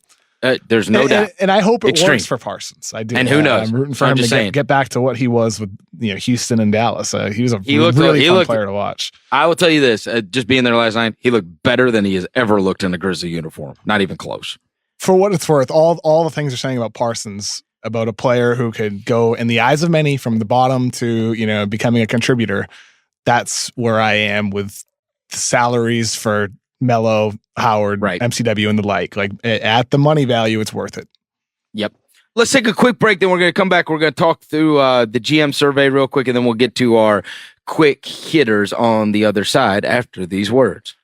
S1: there's no doubt.
S2: And I hope it works for Parsons. I do.
S1: And who knows?
S2: I'm rooting for him to get back to what he was with Houston and Dallas. He was a really fun player to watch.
S1: I will tell you this, just being there last night, he looked better than he has ever looked in a Grizzly uniform. Not even close.
S2: For what it's worth, all the things you're saying about Parsons about a player who could go in the eyes of many from the bottom to, becoming a contributor. That's where I am with salaries for Melo, Howard,
S1: right.
S2: MCW, and the like. Like at the money value, it's worth it.
S1: Yep. Let's take a quick break. Then we're going to come back. We're going to talk through the GM survey real quick, and then we'll get to our quick hitters on the other side after these words.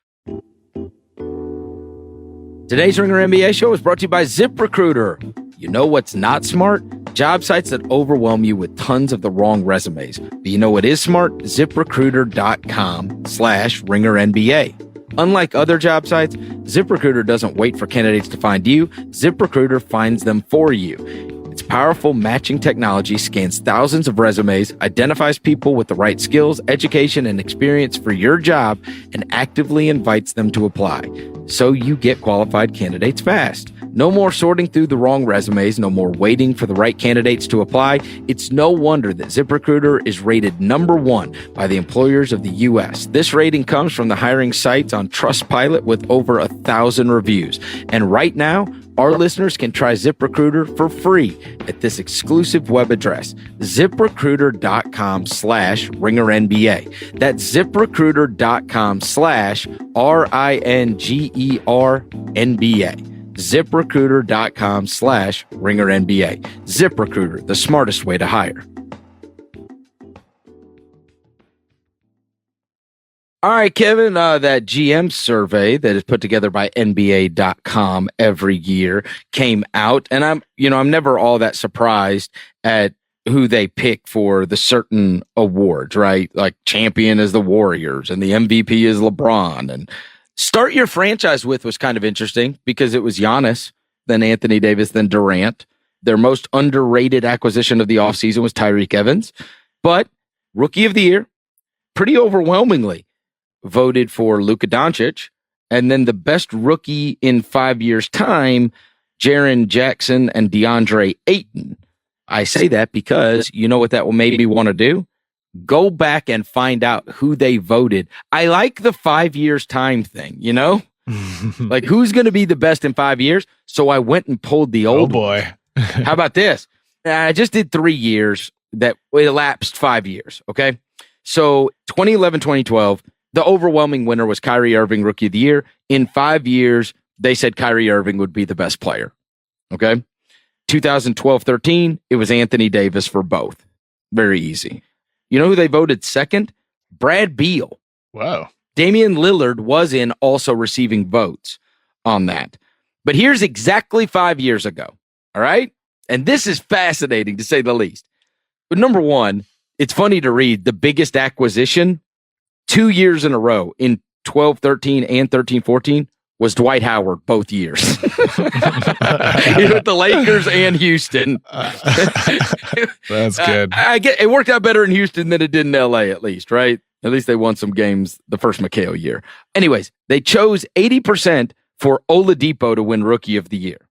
S1: Today's Ringer NBA show is brought to you by ZipRecruiter. You know what's not smart? Job sites that overwhelm you with tons of the wrong resumes. But you know what is smart? ZipRecruiter.com/RingerNBA. Unlike other job sites, ZipRecruiter doesn't wait for candidates to find you. ZipRecruiter finds them for you. Its powerful matching technology scans thousands of resumes, identifies people with the right skills, education, and experience for your job, and actively invites them to apply. So you get qualified candidates fast. No more sorting through the wrong resumes, no more waiting for the right candidates to apply. It's no wonder that ZipRecruiter is rated #1 by the employers of the U.S. This rating comes from the hiring sites on Trustpilot with over 1,000 reviews. And right now, our listeners can try ZipRecruiter for free at this exclusive web address, ZipRecruiter.com/RingerNBA. That's ZipRecruiter.com/RingerNBA. ZipRecruiter.com/RingerNBA. ZipRecruiter, the smartest way to hire. All right, Kevin, that GM survey that is put together by NBA.com every year came out, and I'm never all that surprised at who they pick for the certain awards, right? Like champion is the Warriors and the MVP is LeBron, and start your franchise with was kind of interesting because it was Giannis, then Anthony Davis, then Durant. Their most underrated acquisition of the offseason was Tyreek Evans, but Rookie of the Year, pretty overwhelmingly, voted for Luka Doncic, and then the best rookie in 5 years' time, Jaren Jackson and DeAndre Ayton. I say that because you know what that will make me want to do? Go back and find out who they voted. I like the 5 years time thing, like who's going to be the best in 5 years. So I went and pulled the old.
S2: Oh boy.
S1: How about this? I just did 3 years that elapsed 5 years. Okay. So 2011, 2012, the overwhelming winner was Kyrie Irving, Rookie of the Year. In 5 years, they said Kyrie Irving would be the best player. Okay. 2012-13, it was Anthony Davis for both. Very easy. You know who they voted second? Brad Beal.
S2: Wow.
S1: Damian Lillard was in also receiving votes on that. But here's exactly 5 years ago. All right. And this is fascinating to say the least. But number one, it's funny to read the biggest acquisition 2 years in a row in 12-13 and 13-14 was Dwight Howard both years. With the Lakers and Houston.
S2: That's good.
S1: I get it worked out better in Houston than it did in LA, at least, right? At least they won some games the first McHale year. Anyways, they chose 80% for Oladipo to win Rookie of the Year.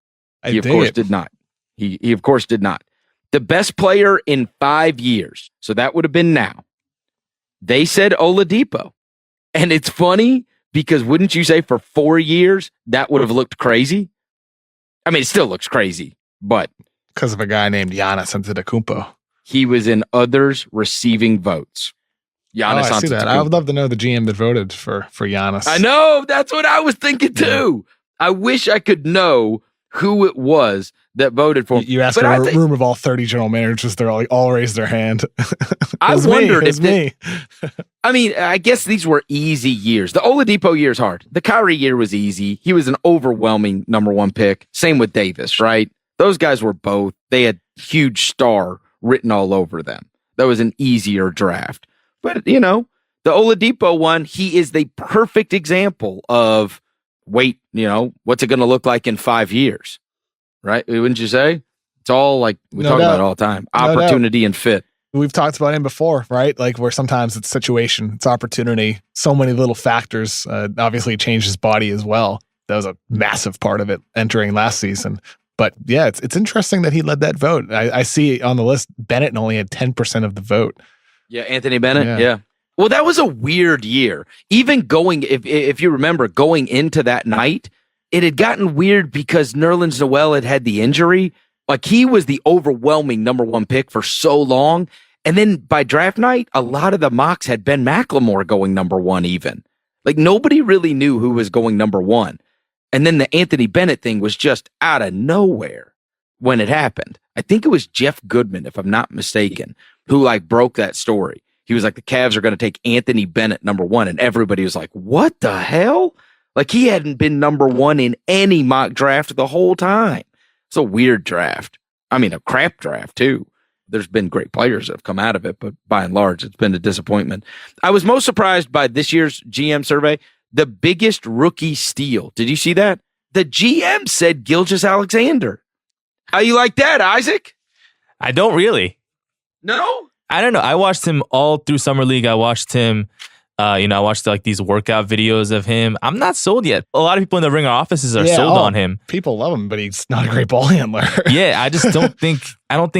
S1: He of course did not. He of course did not. The best player in 5 years. So that would have been now. They said Oladipo. And it's funny because wouldn't you say for 4 years that would have looked crazy? I mean, it still looks crazy, but
S2: because of a guy named Giannis Antetokounmpo.
S1: He was in others receiving votes. Giannis
S2: I see that. I would love to know the GM that voted for Giannis.
S1: I know. That's what I was thinking too. I wish I could know who it was that voted for him.
S2: You asked a room of all 30 general managers, they're all raised their hand.
S1: I wondered if
S2: me.
S1: I mean, I guess these were easy years. The Oladipo year is hard. The Kyrie year was easy. He was an overwhelming #1 pick. Same with Davis, right? Those guys were both. They had huge star written all over them. That was an easier draft. But, the Oladipo one, he is the perfect example of, what's it going to look like in 5 years? Right? Wouldn't you say? It's all like we talk about it all the time. Opportunity and fit.
S2: We've talked about him before, right? Like where sometimes it's situation, it's opportunity, so many little factors. Obviously, changed his body as well. That was a massive part of it entering last season. But yeah, it's interesting that he led that vote. I see on the list, Bennett only had 10% of the vote. Yeah,
S1: Anthony Bennett. Yeah. Well, that was a weird year. Even if you remember, going into that night, it had gotten weird because Nerlens Noel had the injury. Like, he was the overwhelming number one pick for so long. And then by draft night, a lot of the mocks had Ben McLemore going number one even. Like, nobody really knew who was going number one. And then the Anthony Bennett thing was just out of nowhere when it happened. I think it was Jeff Goodman, if I'm not mistaken, who like broke that story. He was like, the Cavs are going to take Anthony Bennett number one. And everybody was like, what the hell? Like, he hadn't been number one in any mock draft the whole time. It's a weird draft. I mean, a crap draft too. There's been great players that have come out of it, but by and large, it's been a disappointment. I was most surprised by this year's GM survey, the biggest rookie steal. Did you see that? The GM said Gilgeous-Alexander. How you like that, Isaac?
S3: I don't really.
S1: No?
S3: I don't know. I watched him all through Summer League. I watched him, I watched like these workout videos of him. I'm not sold yet. A lot of people in the Ringer offices are sold on him.
S2: People love him, but he's not a great ball handler.
S3: Yeah, I just don't think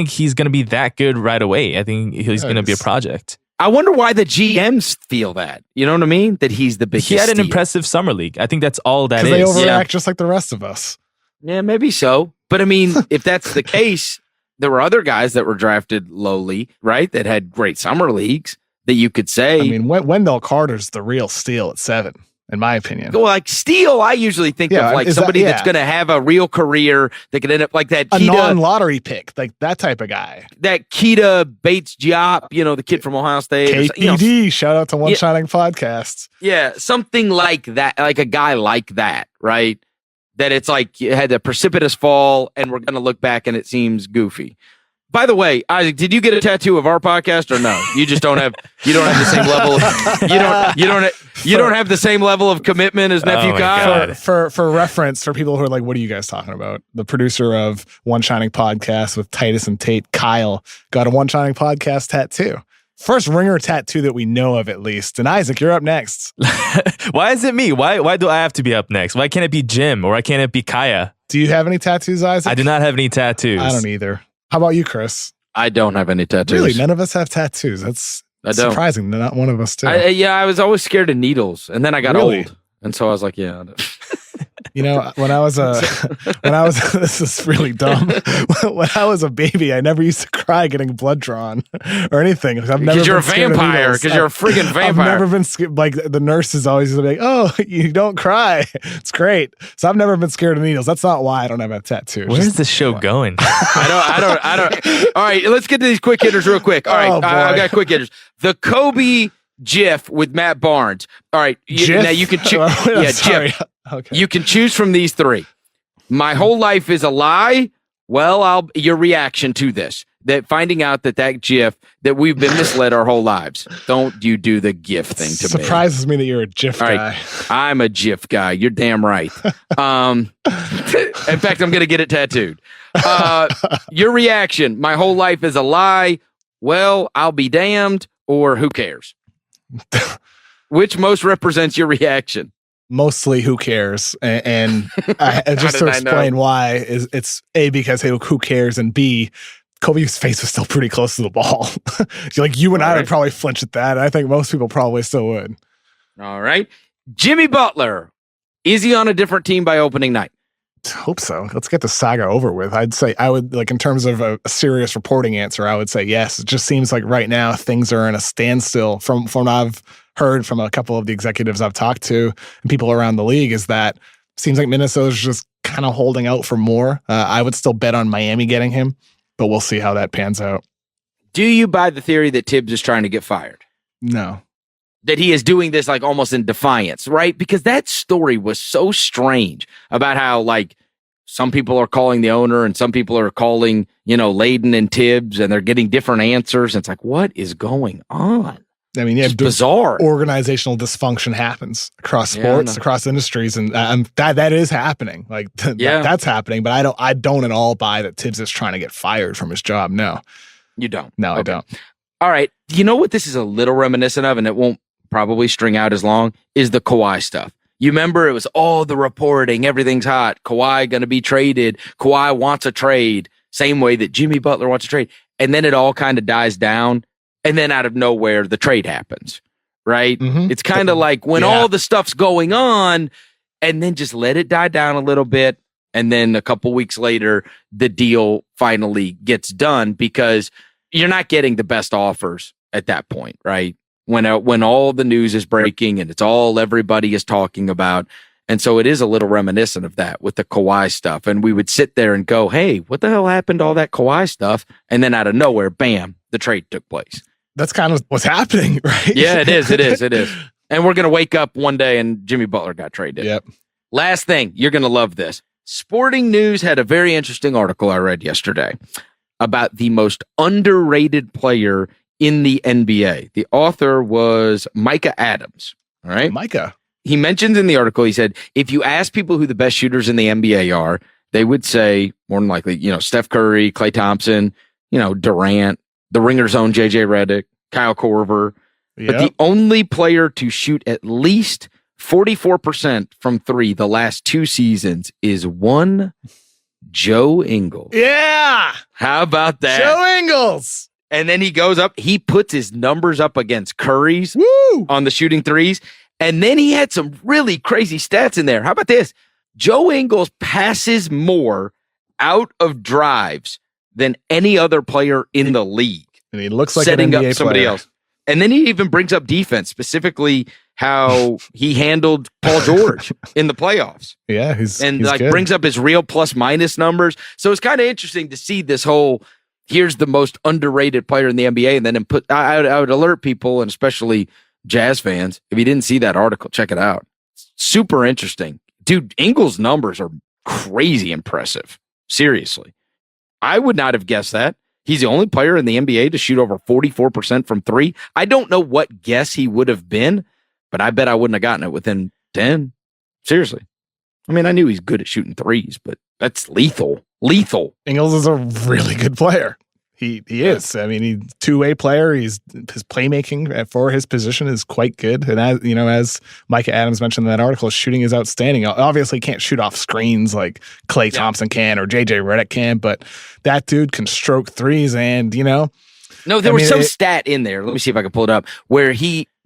S3: he's going to be that good right away. I think he's going to be a project.
S1: I wonder why the GMs feel that. You know what I mean? That he's the biggest
S3: He had an
S1: steal.
S3: impressive Summer League. I think that's all that is.
S2: Because they overact just like the rest of us.
S1: Yeah, maybe so. But I mean, if that's the case, there were other guys that were drafted lowly, right? That had great summer leagues that you could say.
S2: I mean, Wendell Carter's the real steal at 7, in my opinion.
S1: Well, like steal, I usually think of like somebody that's going to have a real career that could end up like that.
S2: A non-lottery pick, like that type of guy.
S1: That Keita Bates-Diop, the kid from Ohio State.
S2: KPD, shout out to One Shining Podcast.
S1: Yeah, something like that, like a guy like that, right? That it's like you had a precipitous fall and we're going to look back and it seems goofy. By the way, Isaac, did you get a tattoo of our podcast or no? You just don't have the same level of, you don't have the same level of commitment as nephew Kyle.
S2: For reference, for people who are like, what are you guys talking about? The producer of One Shining Podcast with Titus and Tate, Kyle, got a One Shining Podcast tattoo. First Ringer tattoo that we know of, at least. And Isaac, you're up next.
S3: Why is it me? Why do I have to be up next? Why can't it be Jim or why can't it be Kaya?
S2: Do you have any tattoos, Isaac?
S3: I do not have any tattoos.
S2: I don't either. How about you, Chris?
S1: I don't have any tattoos.
S2: Really? None of us have tattoos. That's surprising. Not one of us do.
S1: I was always scared of needles. And then I got old. And so I was like, yeah.
S2: When I was this is really dumb. When I was a baby, I never used to cry getting blood drawn or anything.
S1: Because you're a vampire. Because you're a friggin' vampire.
S2: I've never been like the nurses always like, oh, you don't cry. It's great. So I've never been scared of needles. That's not why I don't have a tattoo.
S3: Where's the show going?
S1: I don't. All right, let's get to these quick hitters real quick. All right, I got quick hitters. The Kobe GIF with Matt Barnes. All right, now you can choose. GIF. Okay. You can choose from these 3. My whole life is a lie. Well, your reaction to this, that finding out that GIF, that we've been misled our whole lives. Don't you do the GIF thing to me.
S2: Surprises me that you're a GIF guy.
S1: I'm a GIF guy. You're damn right. In fact, I'm going to get it tattooed. Your reaction, my whole life is a lie. Well, I'll be damned, or who cares? Which most represents your reaction?
S2: Mostly who cares, and just to explain why is it's A, because hey, who cares, and B, Kobe's face was still pretty close to the ball. Like you and I would probably flinch at that. I think most people probably still would. All
S1: right, Jimmy Butler, is he on a different team by opening night?
S2: Hope so. Let's get the saga over with. I'd say I would, like, in terms of a serious reporting answer, I would say yes. It just seems like right now things are in a standstill. From what I've heard from a couple of the executives I've talked to and people around the league, is that it seems like Minnesota's just kind of holding out for more. I would still bet on Miami getting him, but we'll see how that pans out.
S1: Do you buy the theory that Tibbs is trying to get fired?
S2: No.
S1: That he is doing this like almost in defiance, right? Because that story was so strange about how like some people are calling the owner and some people are calling, Layden and Tibbs, and they're getting different answers. And it's like, what is going on?
S2: I mean,
S1: it's bizarre.
S2: Organizational dysfunction happens across sports, across industries, and that is happening. Like that's happening, but I don't at all buy that Tibbs is trying to get fired from his job. No,
S1: you don't.
S2: No, okay. I don't.
S1: All right. You know what this is a little reminiscent of, and it won't probably string out as long, is the Kawhi stuff. You remember it was all the reporting, everything's hot. Kawhi going to be traded. Kawhi wants a trade, same way that Jimmy Butler wants a trade. And then it all kind of dies down. And then out of nowhere, the trade happens, right? Mm-hmm. It's kind of like when all the stuff's going on, and then just let it die down a little bit, And then a couple weeks later, the deal finally gets done because you're not getting the best offers at that point, right? When all the news is breaking and it's all everybody is talking about. And so it is a little reminiscent of that with the Kawhi stuff. And we would sit there and go, hey, what the hell happened to all that Kawhi stuff? And then out of nowhere, bam, the trade took place.
S2: That's kind of what's happening, right?
S1: Yeah, it is. And we're going to wake up one day and Jimmy Butler got traded.
S2: Yep.
S1: Last thing, you're going to love this. Sporting News had a very interesting article I read yesterday about the most underrated player in the NBA. The author was Micah Adams. All right.
S2: Micah.
S1: He mentions in the article, he said, if you ask people who the best shooters in the NBA are, they would say more than likely, Steph Curry, Klay Thompson, Durant, the Ringer's own JJ Redick, Kyle Korver. Yep. But the only player to shoot at least 44% from three the last 2 seasons is one Joe Ingles.
S2: Yeah.
S1: How about that?
S2: Joe Ingles.
S1: And then he goes up, he puts his numbers up against Curry's on the shooting threes. And then he had some really crazy stats in there. How about this? Joe Ingles passes more out of drives than any other player in the league.
S2: And he looks like
S1: setting
S2: an NBA
S1: up somebody
S2: player.
S1: else. And then he even brings up defense, specifically how he handled Paul George in the playoffs.
S2: Yeah, he's
S1: good. Brings up his real plus minus numbers. So it's kind of interesting to see this whole, here's the most underrated player in the NBA. And then I would alert people, and especially Jazz fans, if you didn't see that article, check it out. Super interesting. Dude, Ingles' numbers are crazy impressive. Seriously. I would not have guessed that. He's the only player in the NBA to shoot over 44% from three. I don't know what guess he would have been, but I bet I wouldn't have gotten it within 10. Seriously. I mean, I knew he's good at shooting threes, but that's lethal. Lethal.
S2: Ingles is a really good player. He is. I mean, he's a two-way player. His playmaking for his position is quite good. And as Micah Adams mentioned in that article, shooting is outstanding. Obviously, he can't shoot off screens like Klay Thompson can or JJ Redick can, but that dude can stroke threes. And No,
S1: there was some stat in there. Let me see if I can pull it up where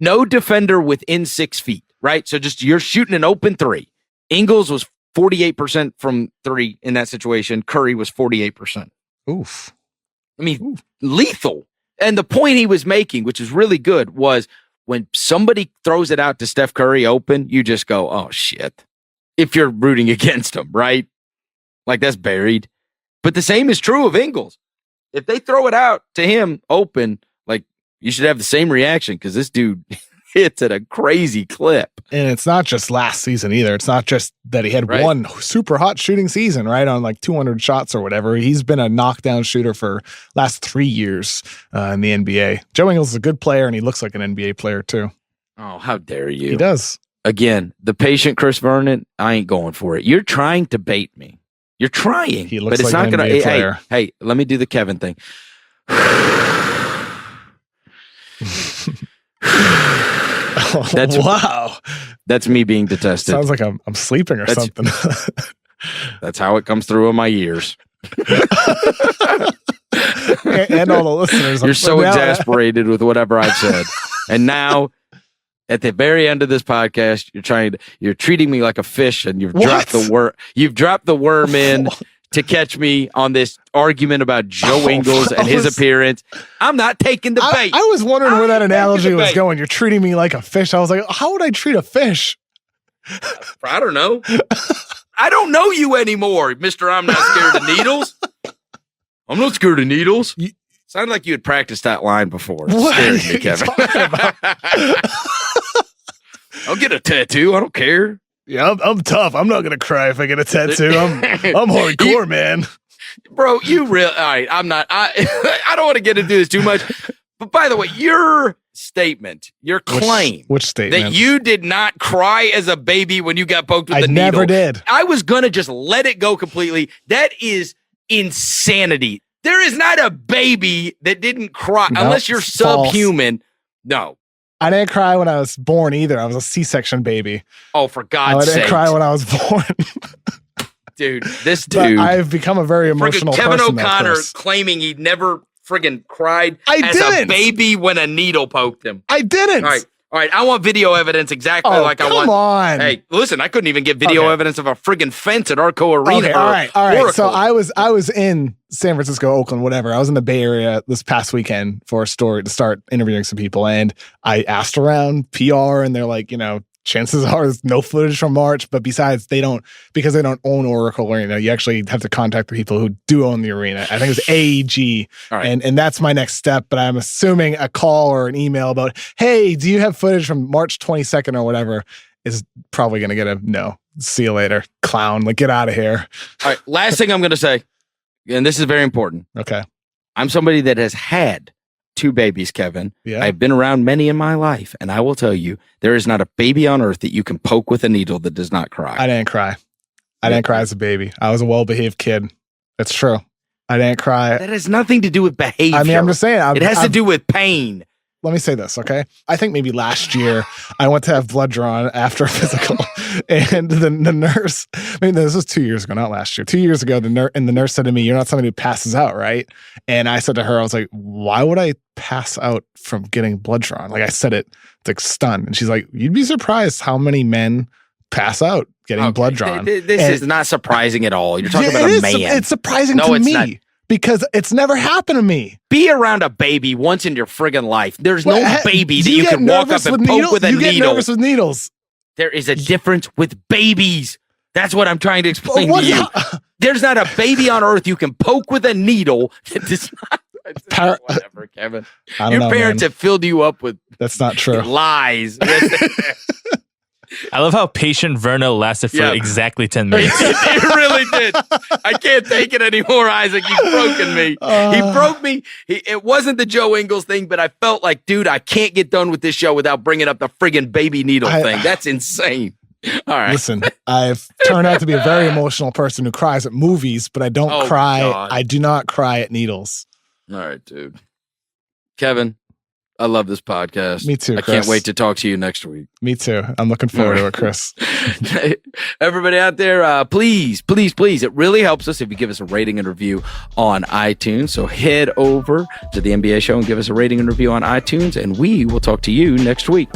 S1: no defender within 6 feet, right? So just you're shooting an open three. Ingles was 48% from three in that situation. Curry was 48%.
S2: Oof.
S1: I mean, lethal. And the point he was making, which is really good, was when somebody throws it out to Steph Curry open, you just go, oh, shit. If you're rooting against him, right? Like, that's buried. But the same is true of Ingles. If they throw it out to him open, like, you should have the same reaction because this dude hits at a crazy clip.
S2: And it's not just last season either. It's not just that he had one super hot shooting season, right, on like 200 shots or whatever. He's been a knockdown shooter for last 3 years in the NBA. Joe Ingles is a good player, and he looks like an NBA player too.
S1: Oh, how dare you.
S2: He does.
S1: Again, the patient Chris Vernon, I ain't going for it. You're trying to bait me. You're trying.
S2: He looks
S1: but it's
S2: like
S1: not
S2: an
S1: going
S2: NBA player.
S1: Hey, let me do the Kevin thing.
S2: Wow.
S1: That's me being detested.
S2: Sounds like I'm sleeping or something.
S1: That's how it comes through in my ears.
S2: and all the listeners.
S1: You're so exasperated with whatever I've said. And now, at the very end of this podcast, you're treating me like a fish, and you've dropped the worm. You've dropped the worm in to catch me on this argument about Joe Ingles and his appearance. I'm not taking the bait.
S2: I was wondering where that analogy was going. You're treating me like a fish. I was like, how would I treat a fish?
S1: I don't know. I don't know you anymore, Mr. I'm not scared of needles. I'm not scared of needles. Sounded like you had practiced that line before.
S2: What
S1: scaring me, Kevin. I'll get a tattoo. I don't care.
S2: Yeah, I'm tough. I'm not gonna cry if I get a tattoo. I'm hardcore, man.
S1: Bro, all right, I'm not. I don't want to get into this too much. But by the way, your statement, your claim,
S2: which statement?
S1: That you did not cry as a baby when you got poked with the needle. I
S2: never did.
S1: I was gonna just let it go completely. That is insanity. There is not a baby that didn't cry unless you're subhuman. No.
S2: I didn't cry when I was born either. I was a C-section baby.
S1: Oh, for God's sake.
S2: I didn't cry when I was born.
S1: Dude, this dude.
S2: But I've become a very emotional person.
S1: Kevin O'Connor claiming he never friggin' cried as a baby when a needle poked him.
S2: I didn't.
S1: All right. All right, I want video evidence exactly like I want.
S2: Come on.
S1: Hey, listen, I couldn't even get video evidence of a friggin' fence at Arco Arena.
S2: Okay, all right.
S1: Oracle.
S2: So I was in San Francisco, Oakland, whatever. I was in the Bay Area this past weekend for a story to start interviewing some people, and I asked around PR, and they're like, chances are there's no footage from March, but besides, because they don't own Oracle Arena, you actually have to contact the people who do own the arena. I think it's AEG, and that's my next step. But I'm assuming a call or an email about, hey, do you have footage from March 22nd or whatever, is probably going to get a no. See you later, clown. Like, get out of here.
S1: All right, last thing I'm going to say, and this is very important.
S2: Okay,
S1: I'm somebody that has had 2 babies, Kevin.
S2: Yeah.
S1: I've been around many in my life, and I will tell you, there is not a baby on earth that you can poke with a needle that does not cry.
S2: I didn't cry. I didn't cry as a baby. I was a well-behaved kid. That's true. I didn't cry.
S1: That has nothing to do with behavior.
S2: I mean, I'm just saying.
S1: It has to do with pain.
S2: Let me say this, okay? I think maybe last year I went to have blood drawn after a physical, and the nurse, this was 2 years ago, not last year. 2 years ago, the nurse said to me, "You're not somebody who passes out, right?" And I said to her, I was like, "Why would I pass out from getting blood drawn?" Like, I said it like stunned. And she's like, "You'd be surprised how many men pass out getting blood drawn."
S1: This is not surprising at all. You're talking about a man.
S2: It's surprising to me. Not. Because it's never happened to me.
S1: Be around a baby once in your friggin' life. There's no baby that you can walk up and poke with a needle.
S2: You get nervous with needles.
S1: There is a difference with babies. That's what I'm trying to explain to you. There's not a baby on earth you can poke with a needle that does not. Whatever, Kevin. Your parents have filled you up with
S2: that's not true
S1: lies.
S3: I love how patient Vernon lasted for exactly 10 minutes.
S1: It really did. I can't take it anymore, Isaac. You've broken me. He broke me. It wasn't the Joe Ingles thing, but I felt like, dude, I can't get done with this show without bringing up the friggin' baby needle thing. That's insane. All right.
S2: Listen, I've turned out to be a very emotional person who cries at movies, but I don't cry. God. I do not cry at needles.
S1: All right, dude. Kevin, I love this podcast.
S2: Me too, Chris.
S1: I can't wait to talk to you next week.
S2: Me too. I'm looking forward to it, Chris.
S1: Everybody out there, please, it really helps us if you give us a rating and review on iTunes. So head over to the NBA show and give us a rating and review on iTunes, and we will talk to you next week.